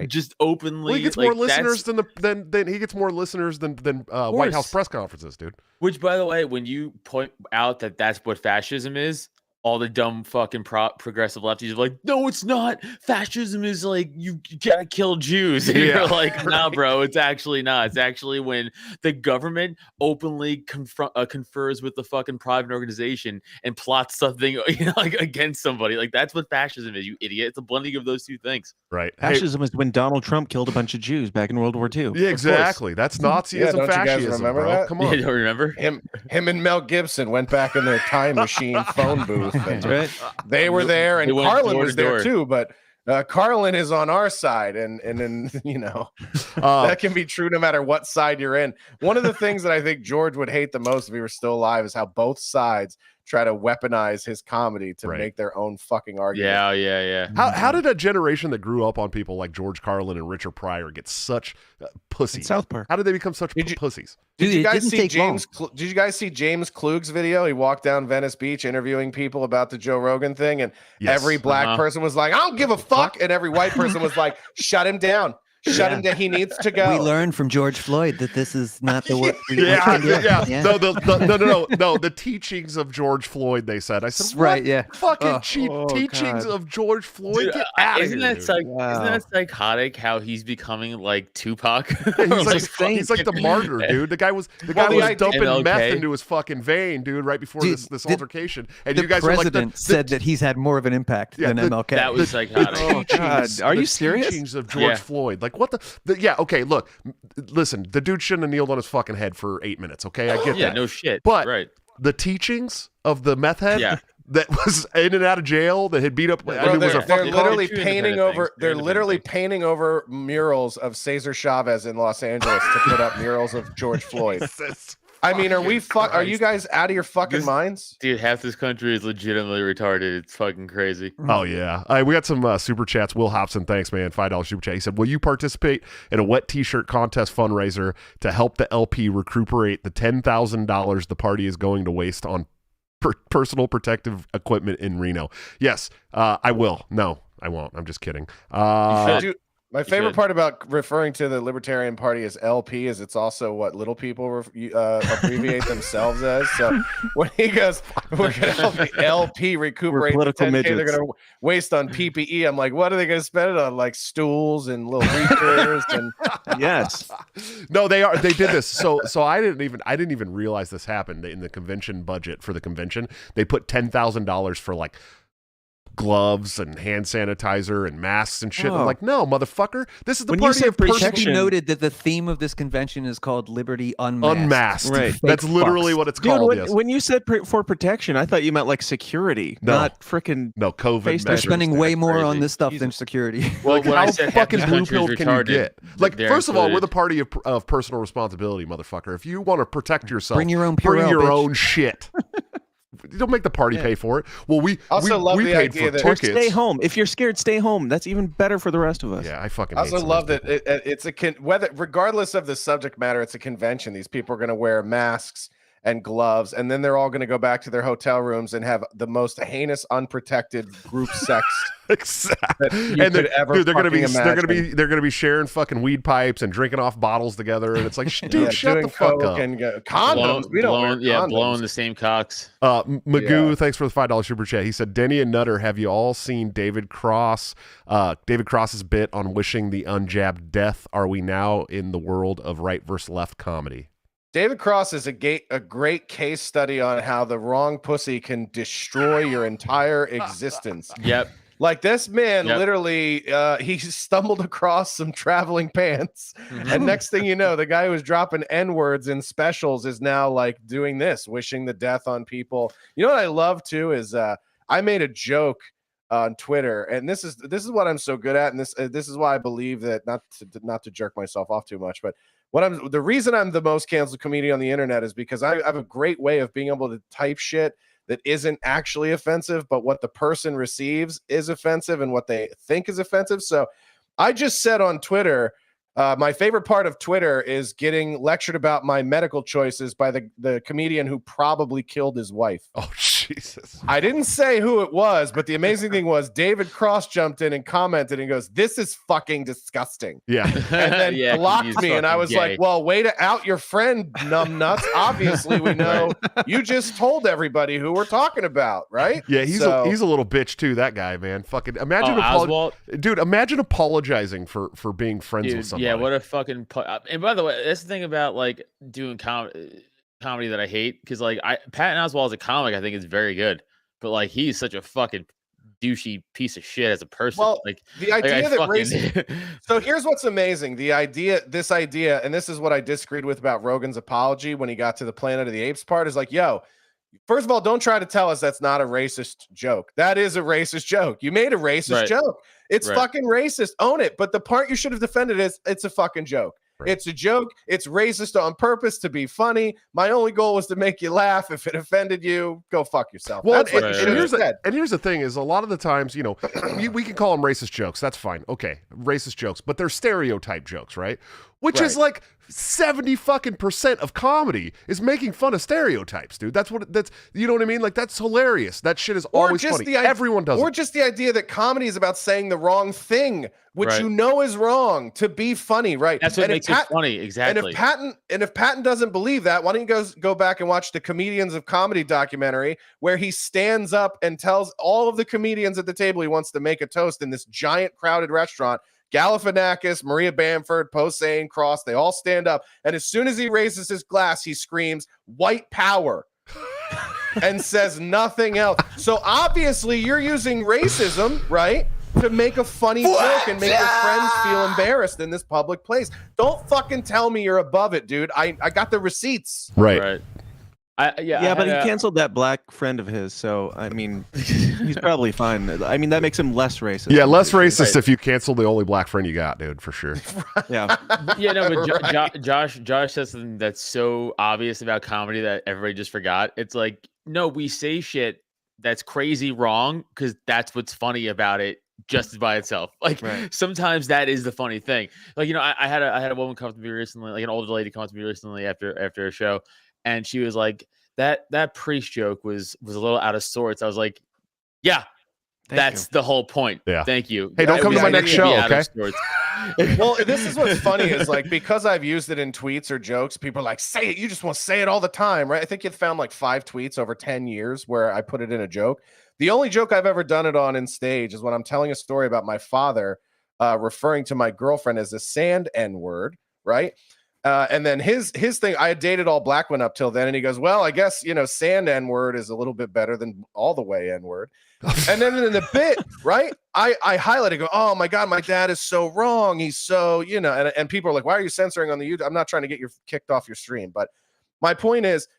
just openly.
Well, he gets more listeners than he gets more listeners than White House press conferences, dude.
Which, by the way, when you point out that that's what fascism is, all the dumb fucking progressive lefties are like, no, it's not. Fascism is like, you gotta kill Jews. And you're like, nah, bro, it's actually not. It's actually when the government openly confers with the fucking private organization and plots something like against somebody. Like, that's what fascism is, you idiot. It's a blending of those two things.
Right.
Fascism is when Donald Trump killed a bunch of Jews back in World War II.
Yeah, exactly. That's Nazism,
don't you guys
fascism,
remember
bro.
that?
Come on.
You don't remember?
Him and Mel Gibson went back in their time machine phone booth.
That's right.
They were there, and
They went
Carlin
door
was
to
there
door.
too. But Carlin is on our side, and then that can be true no matter what side you're in. One of the things that I think George would hate the most if he were still alive is how both sides try to weaponize his comedy to
Right.
make their own fucking argument.
Yeah.
How did a generation that grew up on people like George Carlin and Richard Pryor get such pussies?
In South Park.
How did they become such pussies?
Did you
Dude, it
guys
didn't
see
take long.
Did you guys see James Klug's video? He walked down Venice Beach interviewing people about the Joe Rogan thing, and
Yes.
every black person was like, "I don't give a fuck," and every white person was like, "Shut him down, shut him down. He needs to go."
We learned from George Floyd that this is not the way.
Yeah. No, the teachings of George Floyd. They said. I said,
Right,
what
yeah.
fucking cheap teachings
God.
of George Floyd.
Dude,
Get out of
isn't
here,
that
dude.
isn't that psychotic? How he's becoming like Tupac?
He's like the martyr, dude. The guy was dumping
MLK.
meth into his fucking vein, dude, right before
Dude,
this
the-
altercation. And
The
you guys were like,
president said that he's had more of an impact
Yeah,
than
the-
MLK.
That was psychotic.
Oh, God. Are you serious?
Teachings of George
Yeah.
Floyd. Like, what the yeah, okay, look, listen, the dude shouldn't have kneeled on his fucking head for 8 minutes, okay? I get
Yeah,
that.
no shit.
But
right.
the teachings of the meth head
Yeah.
that was in and out of jail that had beat up,
Bro,
I mean, was
they're
a fucking
literally
Two
painting
independent
over.
things.
They're
Two
literally
independent
painting over murals of Cesar Chavez in Los Angeles to put up murals of George Floyd. I mean, are we? Are you guys out of your fucking minds?
Dude, half this country is legitimately retarded. It's fucking crazy.
Oh yeah, we got some super chats. Will Hobson, thanks man, $5 super chat. He said, "Will you participate in a wet T-shirt contest fundraiser to help the LP recuperate the $10,000 the party is going to waste on personal protective equipment in Reno?" Yes, I will. No, I won't. I'm just kidding.
My favorite part about referring to the Libertarian Party as LP is it's also what little people abbreviate themselves as. So when he goes, "We're going to help the LP recuperate the
political
10K they're
midgets.
going to waste on PPE," I'm like, what are they going to spend it on? Like stools and little reachers and
Yes.
No, they did this. So I didn't even realize this happened in the convention budget for the convention. They put $10,000 for like gloves and hand sanitizer and masks and shit. I'm
Oh.
like, no, motherfucker. This is the
When you
party
say
of personal
It should be
protection-
noted that the theme of this convention is called Liberty Unmasked.
unmasked.
Right.
That's
Fake
literally
fucks.
what it's
Dude,
called.
when,
Yes.
when you said for protection, I thought you meant like security,
No.
not freaking.
No, COVID.
Face
They're
measures.
spending way more on
crazy.
this stuff than security.
Well,
Like,
when
how
I said half
fucking
this
blue
country is
pilled can you
retarded,
get? Like,
they're
first of all, we're
included.
the party of personal responsibility, motherfucker. If you want to protect yourself,
Bring your own
bring
Purell,
your
bitch.
own shit. You don't make the party pay for it. Well, we
Also love
we
the
paid
idea
for
that-
Or
tickets.
stay home. If you're scared, stay home. That's even better for the rest of us.
Yeah, I fucking
I
hate
also
some of
love
those
that it's whether regardless of the subject matter, it's a convention. These people are going to wear masks and gloves, and then they're all going to go back to their hotel rooms and have the most heinous, unprotected group sex.
Exactly.
that you
And
could ever
dude, they're
fucking
gonna be sharing fucking weed pipes and drinking off bottles together, and it's like, dude,
Yeah,
shut
doing
the fuck
coke
up.
and condoms. We don't wear condoms.
blowing the same cocks.
Magoo,
Yeah.
thanks for the $5 super chat. He said, "Denny and Nutter, have you all seen David Cross? David Cross's bit on wishing the unjabbed death. Are we now in the world of right versus left comedy?"
David Cross is a great case study on how the wrong pussy can destroy your entire existence.
Yep.
Like this man,
Yep.
literally, he stumbled across some traveling pants,
Mm-hmm.
and next thing you know, the guy who was dropping N-words in specials is now like doing this, wishing the death on people. You know what I love too is I made a joke on Twitter, and this is what I'm so good at, and this is why I believe that not to jerk myself off too much, but the reason I'm the most canceled comedian on the internet is because I have a great way of being able to type shit that isn't actually offensive, but what the person receives is offensive and what they think is offensive. So I just said on Twitter, my favorite part of Twitter is getting lectured about my medical choices by the comedian who probably killed his wife.
Oh Jesus!
I didn't say who it was, but the amazing thing was David Cross jumped in and commented and goes, "This is fucking disgusting."
Yeah,
And then
Yeah,
blocked
he's
me, and I
fucking
was
gay.
like, "Well, way to out your friend, numbnuts. Obviously, we know you just told everybody who we're talking about, right?"
yeah. He's
So-
a little bitch too. That guy, man. Fucking imagine,
Oswald?
dude. Imagine apologizing for being friends with
Dude,
somebody.
yeah, what a fucking. And by the way, that's the thing about like doing comedy that I hate, because like Patton Oswalt as a comic, I think is very good, but like he's such a fucking douchey piece of shit as a person.
Well,
like
the idea that race.
fucking,
So here's what's amazing. This idea, and this is what I disagreed with about Rogan's apology when he got to the Planet of the Apes part, is like, yo, first of all, don't try to tell us that's not a racist joke. That is a racist joke. You made a racist
Right.
joke. It's
Right.
fucking racist. Own it. But the part you should have defended is it's a fucking joke.
Right.
It's a joke. It's racist on purpose to be funny. My only goal was to make you laugh. If it offended you, go fuck yourself.
Well,
That's what you should have said.
and here's the thing: is a lot of the times, you know, we can call them racist jokes. That's fine, okay, racist jokes, but they're stereotype jokes, right? Which is like 70% of comedy is making fun of stereotypes, dude. That's you know what I mean? Like that's hilarious. That shit is always funny. Everyone does
or
it.
just the idea that comedy is about saying the wrong thing, which you know is wrong, to be funny, right?
That's what makes it funny, exactly.
And if Patton doesn't believe that, why don't you go back and watch the Comedians of Comedy documentary, where he stands up and tells all of the comedians at the table he wants to make a toast in this giant crowded restaurant. Galifianakis, Maria Bamford, Posehn, Cross, they all stand up. And as soon as he raises his glass, he screams, "White power," and says nothing else. So obviously you're using racism, right, to make a funny joke and make your friends feel embarrassed in this public place. Don't fucking tell me you're above it, dude. I got the receipts.
Right.
But he canceled that black friend of his, so I mean, he's probably fine. I mean, that makes him less racist.
Yeah, less racist if you cancel the only black friend you got, dude, for sure.
Yeah.
Yeah, no, but Josh says something that's so obvious about comedy that everybody just forgot. It's like, no, we say shit that's crazy wrong because that's what's funny about it just by itself. Like sometimes that is the funny thing. Like, you know, I had a woman come to me recently, like an older lady come to me recently after a show. And she was like, that priest joke was a little out of sorts. I was like, yeah, that's the whole point.
Yeah.
Thank you.
Hey, don't come to my next show, okay?
Well, this is what's funny is like, because I've used it in tweets or jokes, people are like, say it. You just want to say it all the time, right? I think you've found like 5 tweets over 10 years where I put it in a joke. The only joke I've ever done it on in stage is when I'm telling a story about my father referring to my girlfriend as a sand N-word, right? And then his thing, I had dated all black women up till then. And he goes, well, I guess, you know, sand N-word is a little bit better than all the way N-word. And then in the bit, right, I highlighted, go, oh my God, my dad is so wrong. He's so, you know, and people are like, why are you censoring on the YouTube? I'm not trying to get you kicked off your stream. But my point is,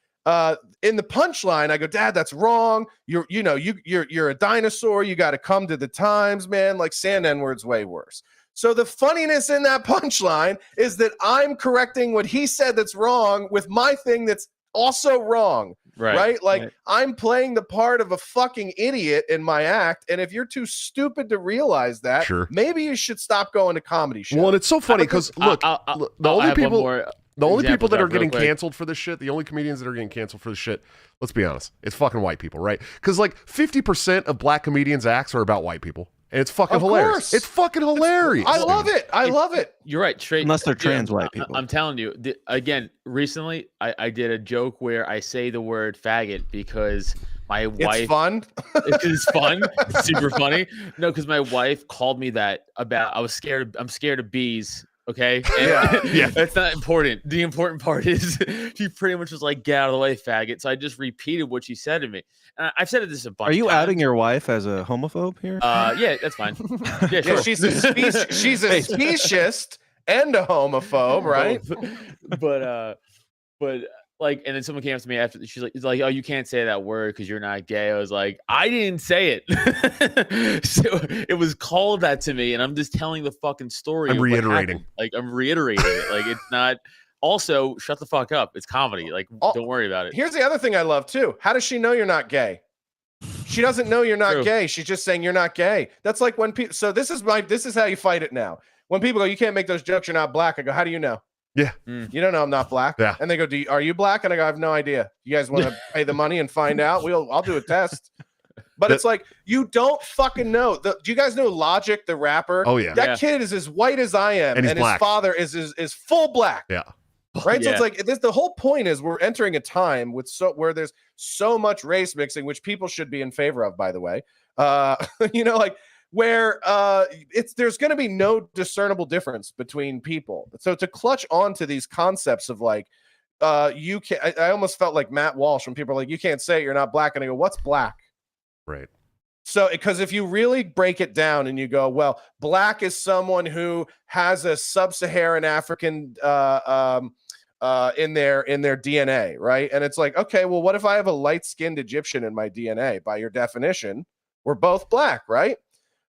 in the punchline, I go, Dad, that's wrong. You're a dinosaur. You got to come to the times, man. Like sand N-word's way worse. So the funniness in that punchline is that I'm correcting what he said that's wrong with my thing that's also wrong. Right? Like I'm playing the part of a fucking idiot in my act. And if you're too stupid to realize that, maybe you should stop going to comedy shows.
Well, and it's so funny because look, the only people that are getting canceled for this shit, the only comedians that are getting canceled for this shit, let's be honest, it's fucking white people, right? Because like 50% of black comedians' acts are about white people. And it's fucking hilarious. It's fucking hilarious.
I love it. I love it.
You're right. Straight,
unless they're trans white people.
I'm telling you. Again, recently, I did a joke where I say the word faggot because my wife.
It's fun.
It's fun. It's super funny. No, because my wife called me that about. I'm scared of bees. Okay. Yeah. That's not important. The important part is she pretty much was like, get out of the way, faggot. So I just repeated what she said to me. And I've said this a bunch.
Are you
of times.
outing your wife as a homophobe here?
Yeah, that's fine. Yeah, sure.
Yeah, she's a speciesist and a homophobe, right?
But like, and then someone came up to me after. She's like, oh, you can't say that word because you're not gay. I was like, I didn't say it. So it was called that to me, and I'm just telling the fucking story.
I'm reiterating.
I'm reiterating it. Like it's not. Also, shut the fuck up. It's comedy. Like, don't worry about it.
Here's the other thing I love too. How does she know you're not gay? She doesn't know you're not gay. She's just saying you're not gay. That's like when people. So this is how you fight it now. When people go, you can't make those jokes. You're not black. I go, how do you know?
Yeah.
You don't know I'm not black.
Yeah.
And they go, are you black? And I go, I have no idea. You guys want to pay the money and find out? I'll do a test. But it's like, you don't fucking know. Do you guys know Logic, the rapper?
Oh yeah.
That kid is as white as I am, and his father is full black.
Yeah.
Right. So it's like this. The whole point is we're entering a time where there's so much race mixing, which people should be in favor of, by the way. You know, like where there's going to be no discernible difference between people. So to clutch onto these concepts of like you can, I almost felt like Matt Walsh when people are like, you can't say it, you're not black, and I go, what's black?
Right.
So, because if you really break it down and you go, well, black is someone who has a sub-Saharan African in their DNA, right? And it's like, okay, well, what if I have a light-skinned Egyptian in my DNA? By your definition, we're both black, right?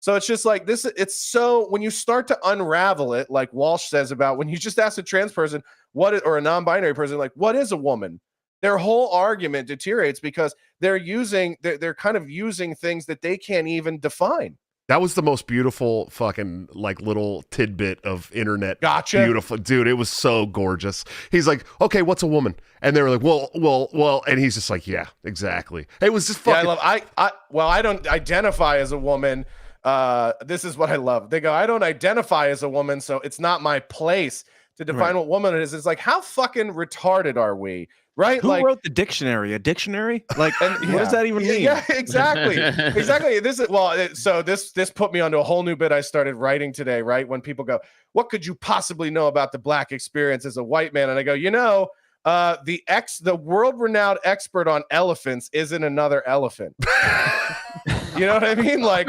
So it's just like this. It's so when you start to unravel it, like Walsh says about when you just ask a trans person or a non-binary person, like, what is a woman? Their whole argument deteriorates because they're kind of using things that they can't even define.
That was the most beautiful fucking like little tidbit of internet.
Gotcha.
Beautiful, dude. It was so gorgeous. He's like, okay, what's a woman? And they were like, well, and he's just like, yeah, exactly. It was just fucking.
Yeah, I don't identify as a woman. This is what I love. They go, I don't identify as a woman, so it's not my place to define what woman is. It's like, how fucking retarded are we? Right?
Who wrote the dictionary? A dictionary? Like, what does that even mean?
Yeah, exactly. Exactly. This put me onto a whole new bit I started writing today, right? When people go, what could you possibly know about the Black experience as a white man? And I go, the world-renowned expert on elephants isn't another elephant. You know what I mean? Like,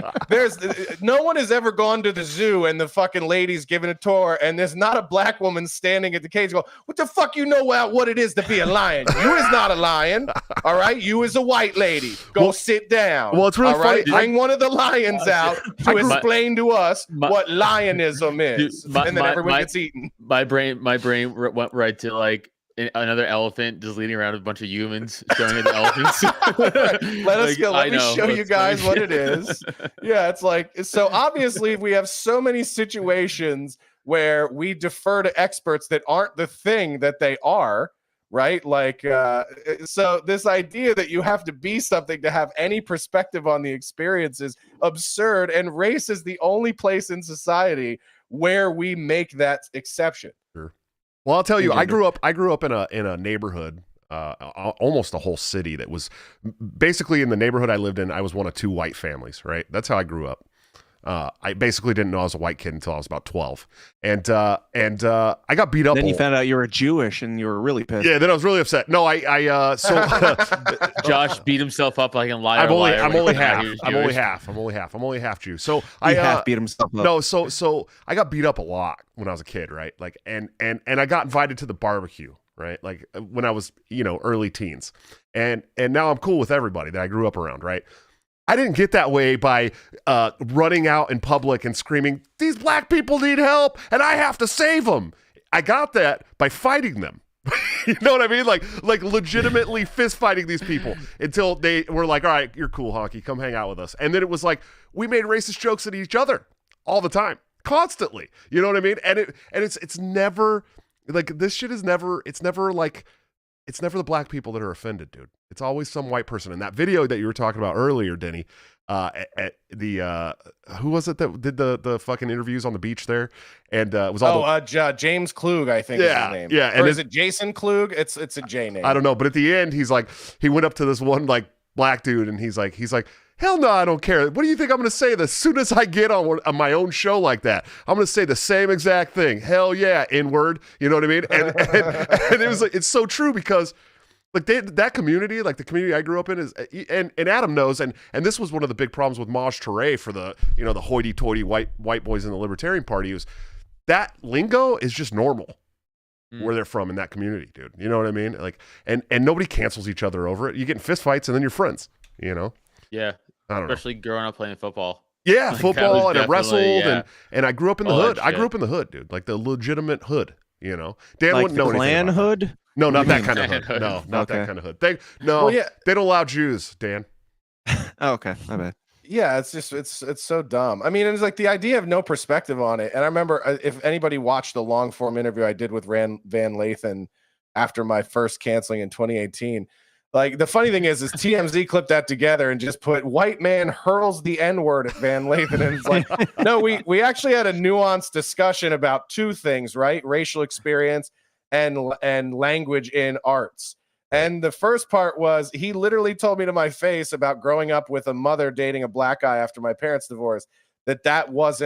no one has ever gone to the zoo and the fucking lady's giving a tour and there's not a Black woman standing at the cage going, what the fuck you know about what it is to be a lion? You is not a lion. All right. You is a white lady. Go sit down.
Well, it's really funny.
Bring one of the lions out to explain to us what lionism is. And then everyone gets eaten.
My brain went right to like another elephant just leading around with a bunch of humans showing the elephants.
Let me show you guys what it is. Yeah, it's like, so obviously we have so many situations where we defer to experts that aren't the thing that they are, right? Like, so this idea that you have to be something to have any perspective on the experience is absurd, and race is the only place in society where we make that exception.
Sure. Well, I'll tell you, I grew up in a neighborhood, almost a whole city that was basically in the neighborhood I lived in. I was one of two white families, right? That's how I grew up. I basically didn't know I was a white kid until I was about 12, and I got beat up.
Then you found out you were Jewish, and you were really pissed.
Yeah, then I was really upset. No,
Josh beat himself up like in Liar.
I'm only half Jew. So
he half beat himself up.
No, so I got beat up a lot when I was a kid, right? Like, and I got invited to the barbecue, right? Like when I was, early teens, and now I'm cool with everybody that I grew up around, right? I didn't get that way by running out in public and screaming, these Black people need help and I have to save them. I got that by fighting them. You know what I mean? Like legitimately fist fighting these people until they were like, all right, you're cool, honky, come hang out with us. And then it was like, we made racist jokes at each other all the time, constantly. You know what I mean? And it's never like, this shit is never, it's never the Black people that are offended, dude. It's always some white person. In that video that you were talking about earlier, Denny, at the who was it that did the fucking interviews on the beach there? And it was all
James Klug, I think is his name.
Yeah, and
is it Jason Klug? It's a J name.
I don't know, but at the end, he went up to this one like Black dude, and he's like, hell no, I don't care. What do you think I'm going to say as soon as I get on my own show like that? I'm going to say the same exact thing. Hell yeah, N-word. You know what I mean? And it was like, it's so true because like that community, like the community I grew up in is, and Adam knows, and this was one of the big problems with Maj Touré for the, the hoity-toity white boys in the Libertarian Party, was that lingo is just normal where they're from in that community, dude. You know what I mean? Like, and nobody cancels each other over it. You get in fist fights and then you're friends,
Yeah.
I don't know.
Especially growing up playing football.
Yeah,
like
football, and I wrestled, and I grew up in the
All
hood.
that
I
shit.
grew up in the hood, dude. Like the legitimate hood, Dan
Like
wouldn't know
the
anything
clan
about that.
hood?
No, not that
mean
kind of
clan
hood.
hood?
No, not that
Okay.
kind of hood. They don't allow Jews, Dan.
Oh, okay, my bad.
Yeah, it's just it's so dumb. I mean, it's like the idea of no perspective on it. And I remember if anybody watched the long form interview I did with Van Lathan after my first canceling in 2018. Like the funny thing is TMZ clipped that together and just put white man hurls the N-word at Van Lathan. And it's like, no, we actually had a nuanced discussion about two things, right? Racial experience and language in arts. And the first part was he literally told me to my face about growing up with a mother dating a Black guy after my parents' divorce, that was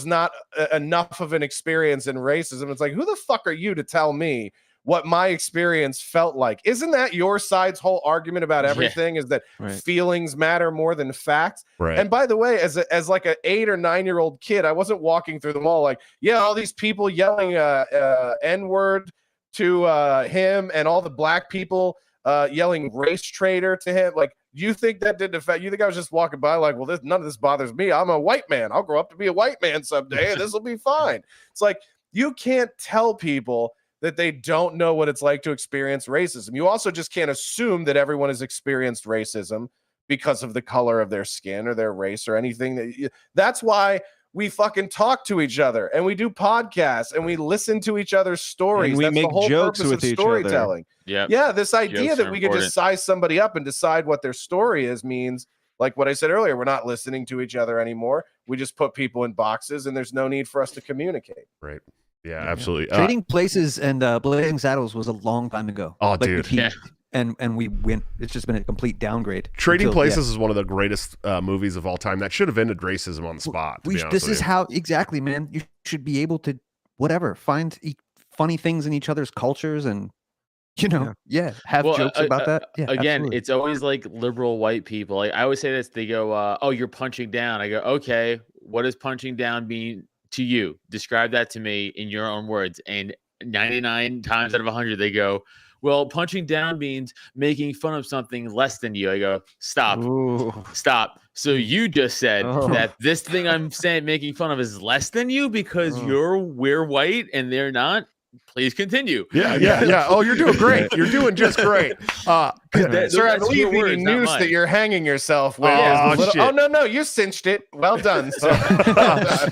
not enough of an experience in racism. It's like, who the fuck are you to tell me what my experience felt like? Isn't that your side's whole argument about everything? Is that feelings matter more than facts?
Right.
And by the way, as like an 8 or 9 year old kid, I wasn't walking through the mall like, yeah, all these people yelling N-word to him and all the Black people yelling race traitor to him. Like, you think that didn't affect you? Think I was just walking by like, well, none of this bothers me. I'm a white man. I'll grow up to be a white man someday, and this will be fine. It's like, you can't tell people that they don't know what it's like to experience racism. You also just can't assume that everyone has experienced racism because of the color of their skin or their race or anything. That's why we fucking talk to each other and we do podcasts and we listen to each other's stories.
And we
That's
make
the whole
jokes
purpose
with
of
each
storytelling. Yeah, this idea
Jokes
that
are
we could just size somebody up and decide what their story is means, like what I said earlier, we're not listening to each other anymore. We just put people in boxes and there's no need for us to communicate.
Right. Yeah, absolutely.
Trading Places and Blazing Saddles was a long time ago.
Oh,
Like, we
dude.
peaked, and we went. It's just been a complete downgrade.
Trading
until-
Places is one of the greatest movies of all time. That should have ended racism on the spot.
This is how exactly, man. You should be able to find funny things in each other's cultures and have jokes about that. Yeah,
again,
absolutely.
it's always like liberal white people. Like, I always say this. They go, "Oh, you're punching down." I go, "Okay, what does punching down mean to you? Describe that to me in your own words." And 99 times out of 100, they go, "Well, punching down means making fun of something less than you." I go, "Stop, stop." So you just said that this thing I'm saying, making fun of, is less than you because we're white and they're not. Please continue.
Yeah. Oh, you're doing great. You're doing just great.
Sir, I believe the noose that you're hanging yourself with.
Shit.
Oh, no, you cinched it. Well done. So.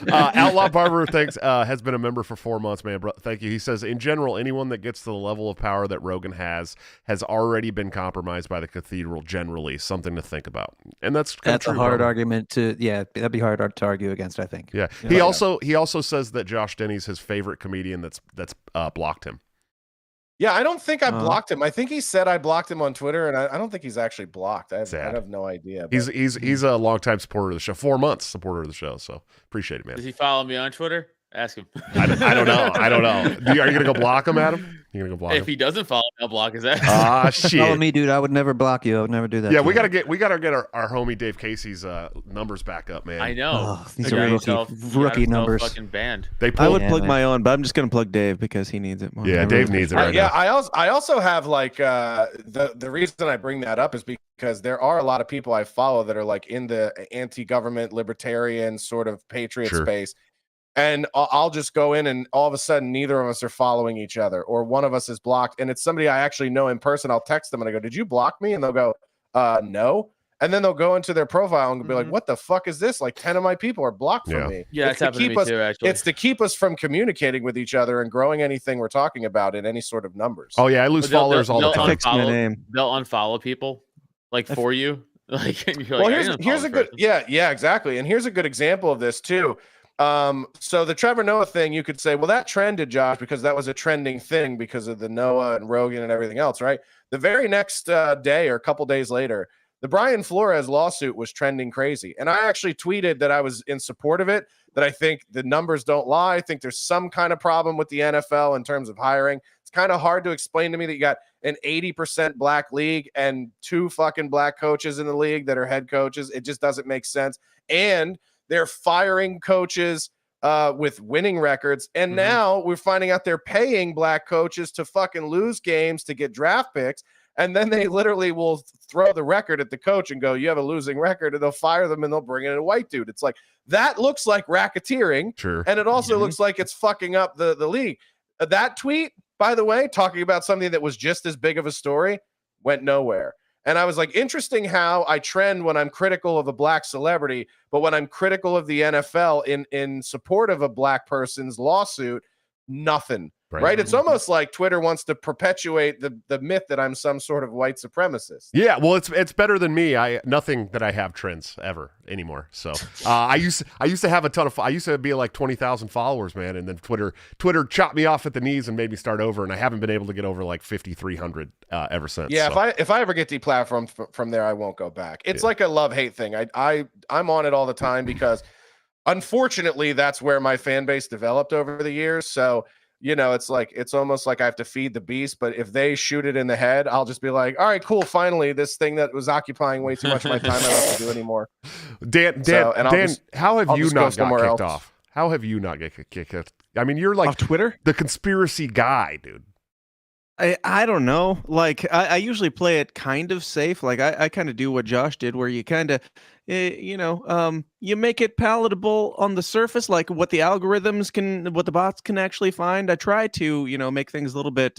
Outlaw Barber has been a member for 4 months, man. Thank you. He says, in general, anyone that gets to the level of power that Rogan has already been compromised by the cathedral. Generally, something to think about. And that's
a
true,
hard
Rogan.
argument to. Yeah, that'd be hard to argue against, I think.
Yeah. He also says that Josh Denny's his favorite comedian that's blocked him.
Yeah, I don't think I blocked him. I think he said I blocked him on Twitter, and I don't think he's actually blocked. I have no idea.
But he's a longtime supporter of the show, 4 months supporter of the show. So appreciate it, man.
Does he follow me on Twitter? Ask him.
I don't know. Are you gonna go block him, Adam? You're gonna go block him?
If he doesn't follow me, I'll block his ass.
Ah, shit.
Follow me, dude. I would never block you. I would never do that.
Yeah, we gotta get our homie Dave Casey's numbers back up, man.
I know.
These are rookie numbers.
Fucking banned.
I would plug my own, but I'm just gonna plug Dave because he needs it more.
Yeah, Dave needs it right now.
I also have like the reason I bring that up is because there are a lot of people I follow that are like in the anti-government libertarian sort of patriot space. And I'll just go in and all of a sudden neither of us are following each other or one of us is blocked. And it's somebody I actually know in person. I'll text them and I go, "Did you block me?" And they'll go, "No." And then they'll go into their profile and be like, "What the fuck is this? Like 10 of my people are blocked from me."
Yeah, it's happened to me too, actually.
It's to keep us from communicating with each other and growing anything we're talking about in any sort of numbers.
Oh yeah, I lose followers all the time.
They'll unfollow people for you. Like,
well, here's a good exactly. And here's a good example of this too. So the Trevor Noah thing, you could say, well, that trended, Josh, because that was a trending thing because of the Noah and Rogan and everything else, right? The very next day or a couple days later, the Brian Flores lawsuit was trending crazy. And I actually tweeted that I was in support of it, that I think the numbers don't lie. I think there's some kind of problem with the NFL in terms of hiring. It's kind of hard to explain to me that you got an 80% black league and 2 fucking black coaches in the league that are head coaches. It just doesn't make sense. And they're firing coaches with winning records. And now we're finding out they're paying black coaches to fucking lose games to get draft picks. And then they literally will throw the record at the coach and go, "You have a losing record," and they'll fire them and they'll bring in a white dude. It's like, that looks like racketeering.
Sure.
And it also looks like it's fucking up the league. That tweet, by the way, talking about something that was just as big of a story, went nowhere. And I was like, interesting how I trend when I'm critical of a black celebrity, but when I'm critical of the NFL in support of a black person's lawsuit, nothing. Right? It's almost like Twitter wants to perpetuate the myth that I'm some sort of white supremacist.
Yeah, well, it's better than me. Nothing that I have trends ever anymore. So I used to have a ton of. I used to be like 20,000 followers, man, and then Twitter chopped me off at the knees and made me start over, and I haven't been able to get over like 5,300 ever since.
Yeah, so. if I ever get deplatformed from there, I won't go back. It's like a love-hate thing. I'm on it all the time because, unfortunately, that's where my fan base developed over the years. So. It's almost like I have to feed the beast, but if they shoot it in the head, I'll just be like, all right, cool. Finally, this thing that was occupying way too much of my time, I don't have to do anymore.
Dan, how have you not got kicked off? How have you not get kicked off? I mean, you're like
off Twitter,
the conspiracy guy, dude.
I don't know. Like I usually play it kind of safe. Like I kind of do what Josh did, where you kind of, you make it palatable on the surface, like what the algorithms can, what the bots can actually find. I try to, make things a little bit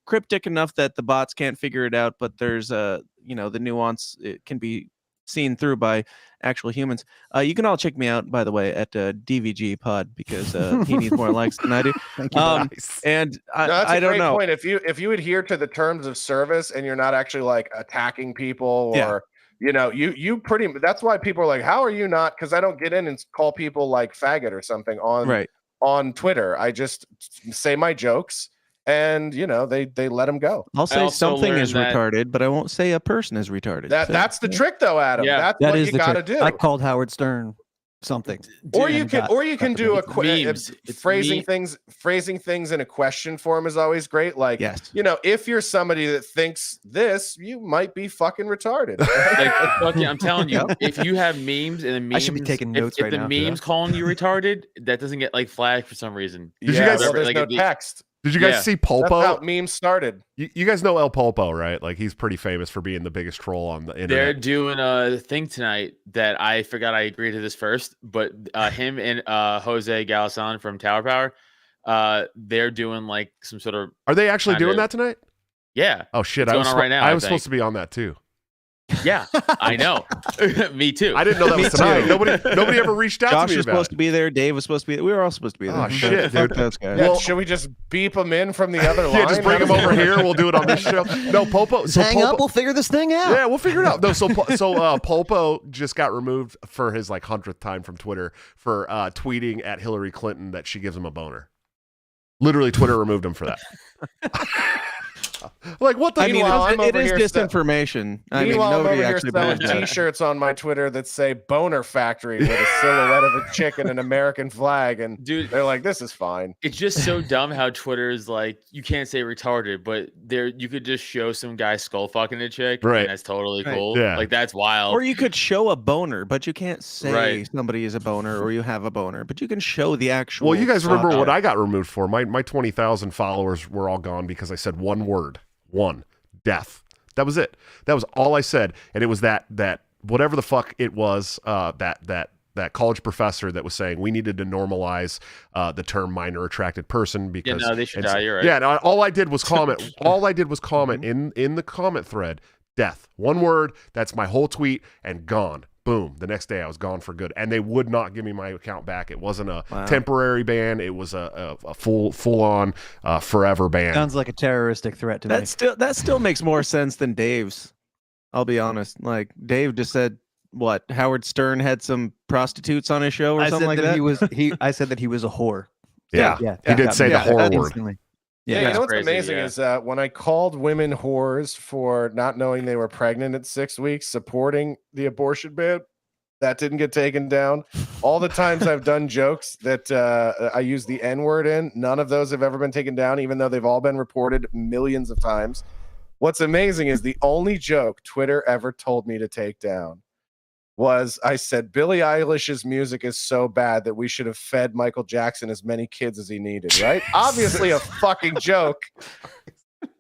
cryptic enough that the bots can't figure it out, but there's the nuance it can be seen through by actual humans. You can all check me out, by the way, at DVG Pod because he needs more likes than I do.
Thank you.
Nice.
And
No, that's
I
a
don't
great
know.
point. If you adhere to the terms of service and you're not actually like attacking people or you pretty. That's why people are like, how are you not? Because I don't get in and call people like faggot or something on Twitter. I just say my jokes. And they let them go.
I'll say
also
something is
learned that-
retarded, but I won't say a person is retarded.
That's the trick, though, Adam.
Yeah.
That's
That
what
is
you
the
got to
trick.
do.
I called Howard Stern something.
Or
Dude,
you can,
got-
or you can
got
do
the
a
memes. It's
phrasing things in a question form is always great. Like,
Yes.
if you're somebody that thinks this, you might be fucking retarded.
Like, fucking, I'm telling you, if you have memes and the memes,
I should be taking notes
if
right
the
now.
memes calling you retarded, that doesn't get like flagged for some reason.
Did you guys-
well, there's
like,
no
the-
text.
Did you guys
Yeah.
see
That's how
Pulpo?
memes started.
You guys know El Pulpo, right? Like he's pretty famous for being the biggest troll on the
They're
internet.
doing a thing tonight that I forgot I agreed to this first, but him and Jose Galison from Tower Power, they're doing like some sort of
Are they actually
kind
doing
of-
that tonight?
yeah,
Oh shit!
It's
I
going
was
on right now,
I
I
was
think.
supposed to be on that too.
yeah, I know. Me too.
I didn't know that was
Me
tonight.
too.
Nobody ever reached out
Josh
to me
was
about
supposed
it.
to be there. Dave was supposed to be there. We were all supposed to be there.
Oh, shit,
Fuck
dude.
those guys.
Yeah,
Well-
should we just beep them in from the other line?
Yeah, just bring
How
him
does
over
it work?
here. We'll do it on this show. No, Popo. So
Hang
Popo,
up. We'll figure this thing out.
Yeah, we'll figure it out. No, so Popo just got removed for his like 100th time from Twitter for tweeting at Hillary Clinton that she gives him a boner. Literally, Twitter removed him for that. Like, what the?
I mean,
Meanwhile, I'm
it
over
is
here
disinformation. I mean,
Meanwhile, I'm
nobody
over here
actually
selling
believes that.
T-shirts on my Twitter that say "Boner Factory" with a silhouette of a chick and an American flag, and
Dude,
they're like, "This is fine."
it's just so dumb how Twitter is like, you can't say retarded, but there you could just show some guy skull fucking a chick,
Right.
And that's totally
Right.
cool.
Yeah.
Like that's wild.
Or you could show a boner, but you can't say
Right.
somebody is a boner or you have a boner. But you can show the actual.
Well, you guys remember
sock
what
out.
I got removed for? My 20,000 followers were all gone because I said one word, death. That was it. That was all I said, and it was that whatever the fuck it was, that college professor that was saying we needed to normalize the term minor attracted person because
no, they should
and so-
die, you're right.
Yeah, and all I did was comment. All I did was comment in the comment thread, death. One word. That's my whole tweet, and gone. Boom. The next day I was gone for good, and they would not give me my account back. It wasn't a
Wow.
temporary ban. It was a full on forever ban.
Sounds like a terroristic threat to me.
That still makes more sense than Dave's. I'll be honest. Like Dave just said, what Howard Stern had some prostitutes on his show or
I
something
said
like that.
I said that he was a whore.
Yeah.
Yeah,
He did say the
yeah,
horror
that
word.
Instantly.
Yeah,
Yeah,
you
that's
know what's
crazy,
amazing
yeah.
is when I called women whores for not knowing they were pregnant at 6 weeks, supporting the abortion ban, that didn't get taken down. All the times I've done jokes that I use the N-word in, none of those have ever been taken down, even though they've all been reported millions of times. What's amazing is the only joke Twitter ever told me to take down was I said Billie Eilish's music is so bad that we should have fed Michael Jackson as many kids as he needed, right? Obviously a fucking joke.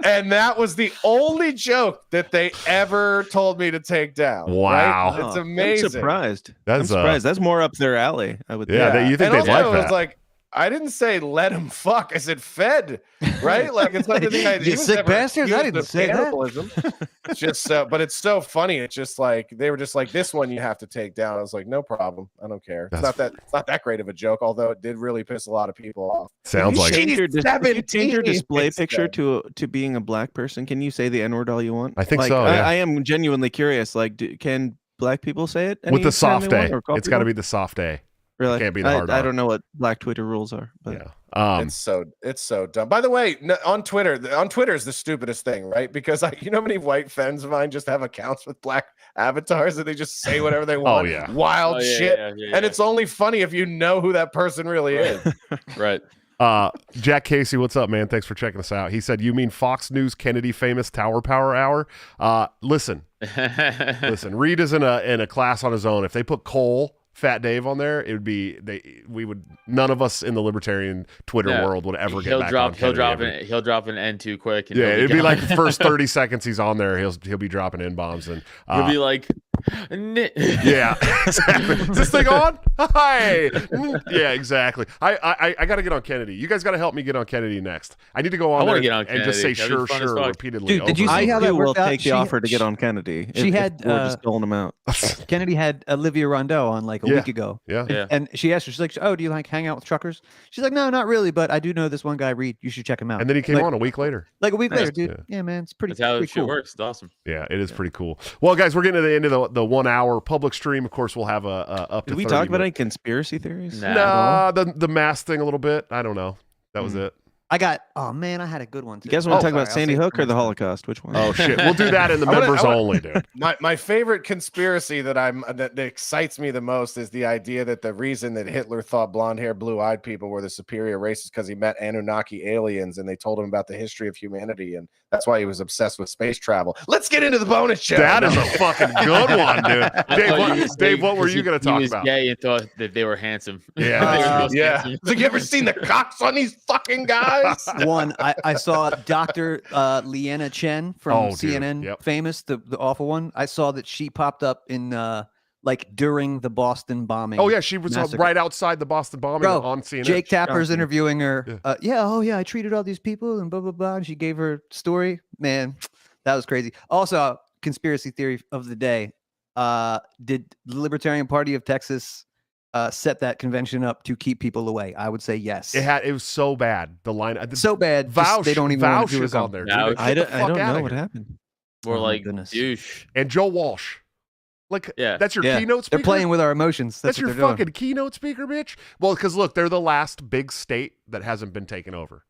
And that was the only joke that they ever told me to take down.
Wow.
Right? It's
Oh,
amazing.
I'm surprised.
That's,
I'm surprised. That's more up their alley. I would.
Yeah,
think.
you think
and
they'd
also
like
it was
that.
like, I didn't say let him fuck. I said fed, right? Like it's not the thing.
You sick bastards? I didn't say that.
that. It's just but it's so funny. It's just like they were just like, this one you have to take down. I was like, no problem. I don't care. It's
That's-
not that great of a joke, although it did really piss a lot of people off.
Sounds
If you
like
change your if you change your
17
display
instead.
picture to being a black person, can you say the N-word all you want?
I think
Like,
so, yeah.
I am genuinely curious. Like, can black people say it
with the
anytime
soft
they want,
day.
or call
It's got to
people?
be the soft day.
Really?
can't be the hard
I
R.
don't know what black Twitter rules are, but
Yeah.
It's so dumb. By the way, on Twitter is the stupidest thing, right? Because you know how many white friends of mine just have accounts with black avatars and they just say whatever they want.
yeah.
Wild
Oh, yeah,
shit.
yeah,
And it's only funny if you know who that person really is.
right.
Jack Casey, what's up, man? Thanks for checking us out. He said, you mean Fox News Kennedy famous Tower Power Hour? Listen, Reed is in a class on his own. If they put coal Fat Dave on there, it would be none of us in the libertarian Twitter world would ever get back on Kennedy.
He'll drop an N too quick. And
it'd be like the first 30 seconds he's on there, he'll be dropping N-bombs and
he'll be like,
yeah, exactly. Is this thing on? Hi. Yeah, exactly. I got to get on Kennedy. You guys got to help me get on Kennedy next. I need to go on there and just say sure repeatedly.
Dude, did you see how that will take the offer to get on Kennedy?
She had
we're just doling them out.
Kennedy had Olivia Rondeau on like a week ago.
Yeah.
And she asked her, she's like, "Oh, do you like hang out with truckers?" She's like, "No, not really, but I do know this one guy, Reed. You should check him out."
And then he came on a week later.
Like a week later, dude. Yeah, man, it's pretty.
That's how
pretty
it shit
cool.
works. It's awesome.
Yeah, it is pretty cool. Well, guys, we're getting to the end of the 1 hour public stream. Of course, we'll have a up to.
Did we
30
talk about
minute.
any conspiracy theories?
Nah, the mask thing a little bit. I don't know. That was it.
I had a good one too.
You guys want to talk about Sandy Hook or the Holocaust? Which one?
Oh shit, we'll do that in the members only, dude.
My favorite conspiracy that excites me the most is the idea that the reason that Hitler thought blonde-haired, blue-eyed people were the superior race is because he met Anunnaki aliens and they told him about the history of humanity, and that's why he was obsessed with space travel. Let's get into the bonus show.
That is a fucking good one, dude. Dave, what were you going to talk about?
He was gay and thought that they were handsome.
Yeah,
yeah. Have you ever seen the cocks on these fucking guys?
One, I saw Dr. Leanna Chen from CNN, famous, the awful one. I saw that she popped up in like during the Boston bombing.
Oh yeah, she was right outside the Boston bombing on CNN.
Jake Tapper's interviewing her. I treated all these people and blah blah blah. And she gave her story. Man, that was crazy. Also, conspiracy theory of the day: did the Libertarian Party of Texas set that convention up to keep people away? I would say yes.
It was so bad. The line so
bad. They don't even want to do it
on there.
I don't know what happened.
More like douche.
And Joe Walsh. Like, that's your keynote speaker?
They're playing with our emotions.
That's your fucking keynote speaker, bitch? Well, because look, they're the last big state that hasn't been taken over.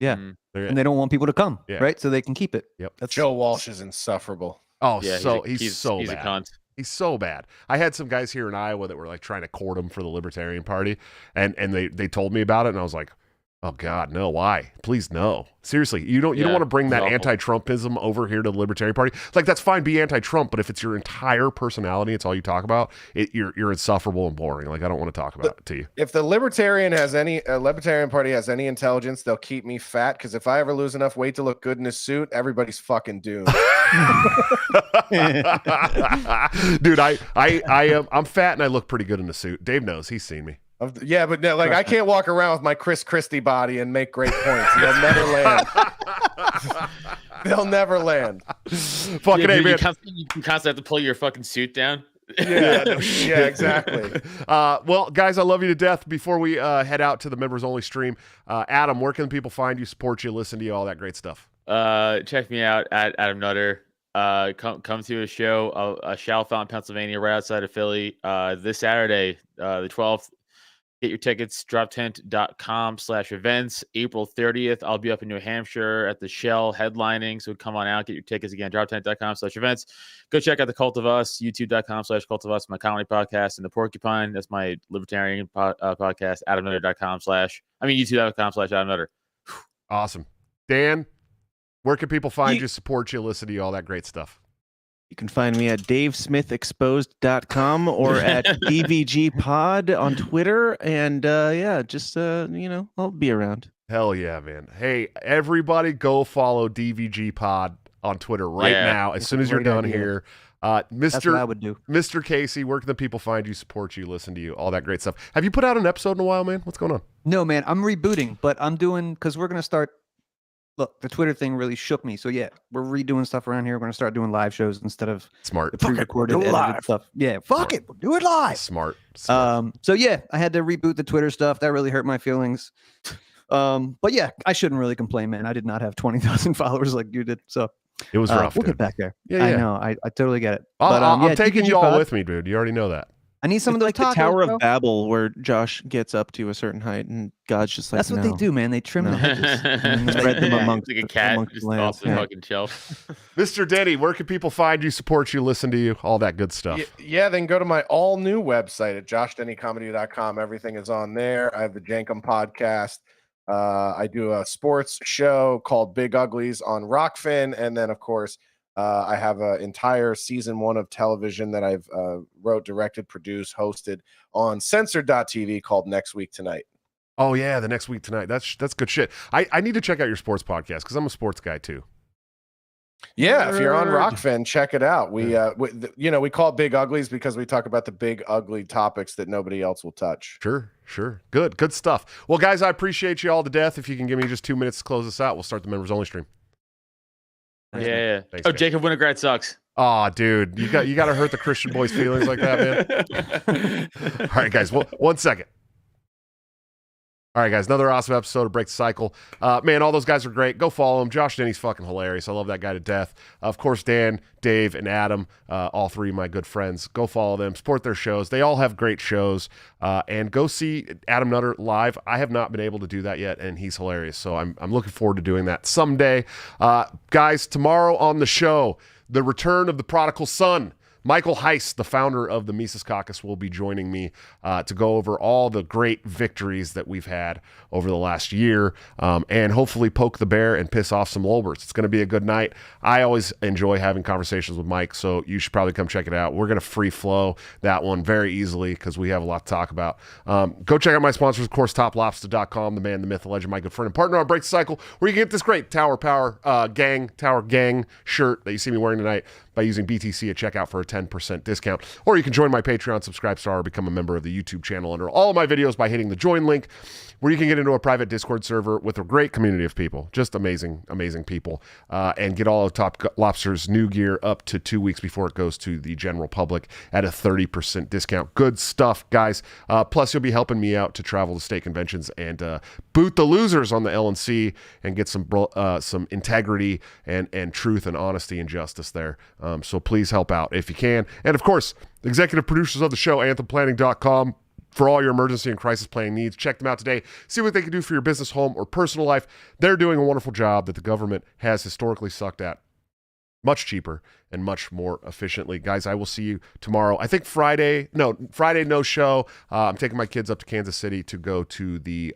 Yeah. And they don't want people to come, right? So they can keep it.
Yep.
Joe Walsh is insufferable.
Oh, yeah, he's so
bad.
A cunt. He's so bad. I had some guys here in Iowa that were like trying to court him for the Libertarian Party, and they told me about it, and I was like, oh God, no! Why? Please, no! Seriously, you don't want to bring that anti-Trumpism over here to the Libertarian Party. Like, that's fine, be anti-Trump, but if it's your entire personality, it's all you talk about. You're insufferable and boring. Like, I don't want to talk about it to you.
If the Libertarian Party has any intelligence, they'll keep me fat. Because if I ever lose enough weight to look good in a suit, everybody's fucking doomed.
Dude, I'm fat and I look pretty good in a suit. Dave knows. He's seen me.
Yeah, but no, like I can't walk around with my Chris Christie body and make great points. They'll never land. They'll never land.
Fucking A, man.
You constantly have to pull your fucking suit down.
Yeah, exactly.
Well, guys, I love you to death. Before we head out to the members only stream, Adam, where can people find you, support you, listen to you, all that great stuff?
Check me out at Adam Nutter. Come to a show, Chalfont, Pennsylvania, right outside of Philly, this Saturday, the 12th. Get your tickets, droptent.com/events. April 30th, I'll be up in New Hampshire at the Shell headlining. So come on out, get your tickets again, droptent.com/events. Go check out the Cult of Us, youtube.com/Cult of Us, my comedy podcast, and the Porcupine. That's my libertarian podcast, youtube.com/Adam Nutter.
Awesome. Dan, where can people find you, support you, listen to you, all that great stuff?
You can find me at davesmithexposed.com or at DVGpod on Twitter. And I'll be around.
Hell yeah, man. Hey, everybody go follow DVGpod on Twitter now. As soon as you're done here.
That's what I would do.
Mr. Casey, where can the people find you, support you, listen to you, all that great stuff? Have you put out an episode in a while, man? What's going on?
No, man, I'm rebooting, but I'm doing, because we're going to start. Look, the Twitter thing really shook me. So yeah, we're redoing stuff around here. We're gonna start doing live shows instead of
the
pre-recorded edited stuff. Yeah, it, we'll do it live.
Smart.
So yeah, I had to reboot the Twitter stuff. That really hurt my feelings. But yeah, I shouldn't really complain, man. I did not have 20,000 followers like you did. So
it was rough.
We'll get back there.
Yeah,
I know. I totally get it.
I'm taking you all with me, dude. You already know that.
I need some of those
like the Tower of Babel, where Josh gets up to a certain height, and God's just like,
that's what they do, man. They trim the hedges
and spread them amongst
like a cat
amongst
just
lands.
off the fucking shelf.
Mr. Denny, where can people find you, support you, listen to you, all that good stuff?
Yeah, then go to my all new website at joshdennycomedy.com. Everything is on there. I have the Jankum podcast. I do a sports show called Big Uglies on Rockfin, and then of course I have an entire season 1 of television that I've wrote, directed, produced, hosted on censored.tv called Next Week Tonight.
Oh yeah, the Next Week Tonight. That's good shit. I need to check out your sports podcast because I'm a sports guy too.
Yeah, if you're on Rockfin, check it out. We call it Big Uglies because we talk about the big ugly topics that nobody else will touch.
Sure. Good stuff. Well, guys, I appreciate you all to death. If you can give me just 2 minutes to close this out, we'll start the members only stream.
Yeah.
Thanks,
Oh,
guys.
Jacob Winograd sucks.
Oh, dude, you got to hurt the Christian boys' feelings like that, man. All right, guys. Well, 1 second. All right, guys, another awesome episode of Break the Cycle. Man, all those guys are great. Go follow them. Josh Denny's fucking hilarious. I love that guy to death. Of course, Dan, Dave, and Adam, all three of my good friends. Go follow them. Support their shows. They all have great shows. And go see Adam Nutter live. I have not been able to do that yet, and he's hilarious. So I'm looking forward to doing that someday. Guys, tomorrow on the show, the return of the prodigal son. Michael Heiss, the founder of the Mises Caucus, will be joining me to go over all the great victories that we've had over the last year and hopefully poke the bear and piss off some lolberts. It's going to be a good night. I always enjoy having conversations with Mike, so you should probably come check it out. We're going to free flow that one very easily because we have a lot to talk about. Go check out my sponsors, of course, toplobster.com, the man, the myth, the legend, my good friend and partner on Break the Cycle, where you get this great Tower Gang shirt that you see me wearing tonight by using BTC at checkout for a 10% discount. Or you can join my Patreon, subscribe star, or become a member of the YouTube channel under all of my videos by hitting the join link, where you can get into a private Discord server with a great community of people, just amazing people, and get all of Top Lobster's new gear up to 2 weeks before it goes to the general public at a 30% discount. Good stuff, guys. Plus, you'll be helping me out to travel to state conventions and boot the losers on the LNC and get some integrity and truth and honesty and justice there. So please help out if you can. And of course, executive producers of the show, anthemplanning.com, for all your emergency and crisis planning needs. Check them out today. See what they can do for your business, home, or personal life. They're doing a wonderful job that the government has historically sucked at. Much cheaper and much more efficiently. Guys, I will see you tomorrow. I think Friday, no show. I'm taking my kids up to Kansas City to go to the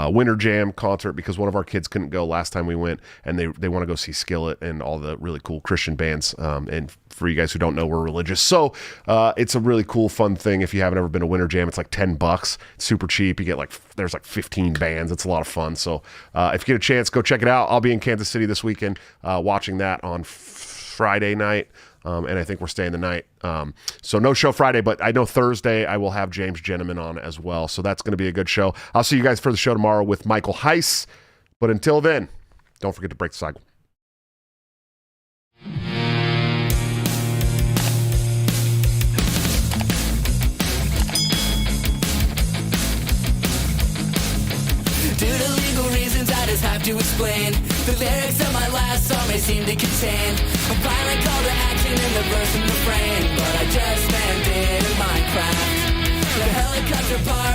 Winter Jam concert because one of our kids couldn't go last time we went, and they want to go see Skillet and all the really cool Christian bands. And for you guys who don't know, we're religious. So it's a really cool, fun thing. If you haven't ever been to Winter Jam, it's like $10. It's super cheap. You get there's 15 bands. It's a lot of fun. So if you get a chance, go check it out. I'll be in Kansas City this weekend watching that on Friday night. And I think we're staying the night. So no show Friday, but I know Thursday I will have James Gentleman on as well. So that's going to be a good show. I'll see you guys for the show tomorrow with Michael Heiss. But until then, don't forget to break the cycle.
Due to legal reasons, I just have to explain. The lyrics of my last song may seem to contain a violent call to action in the verse and refrain, but I just landed in Minecraft. The helicopter part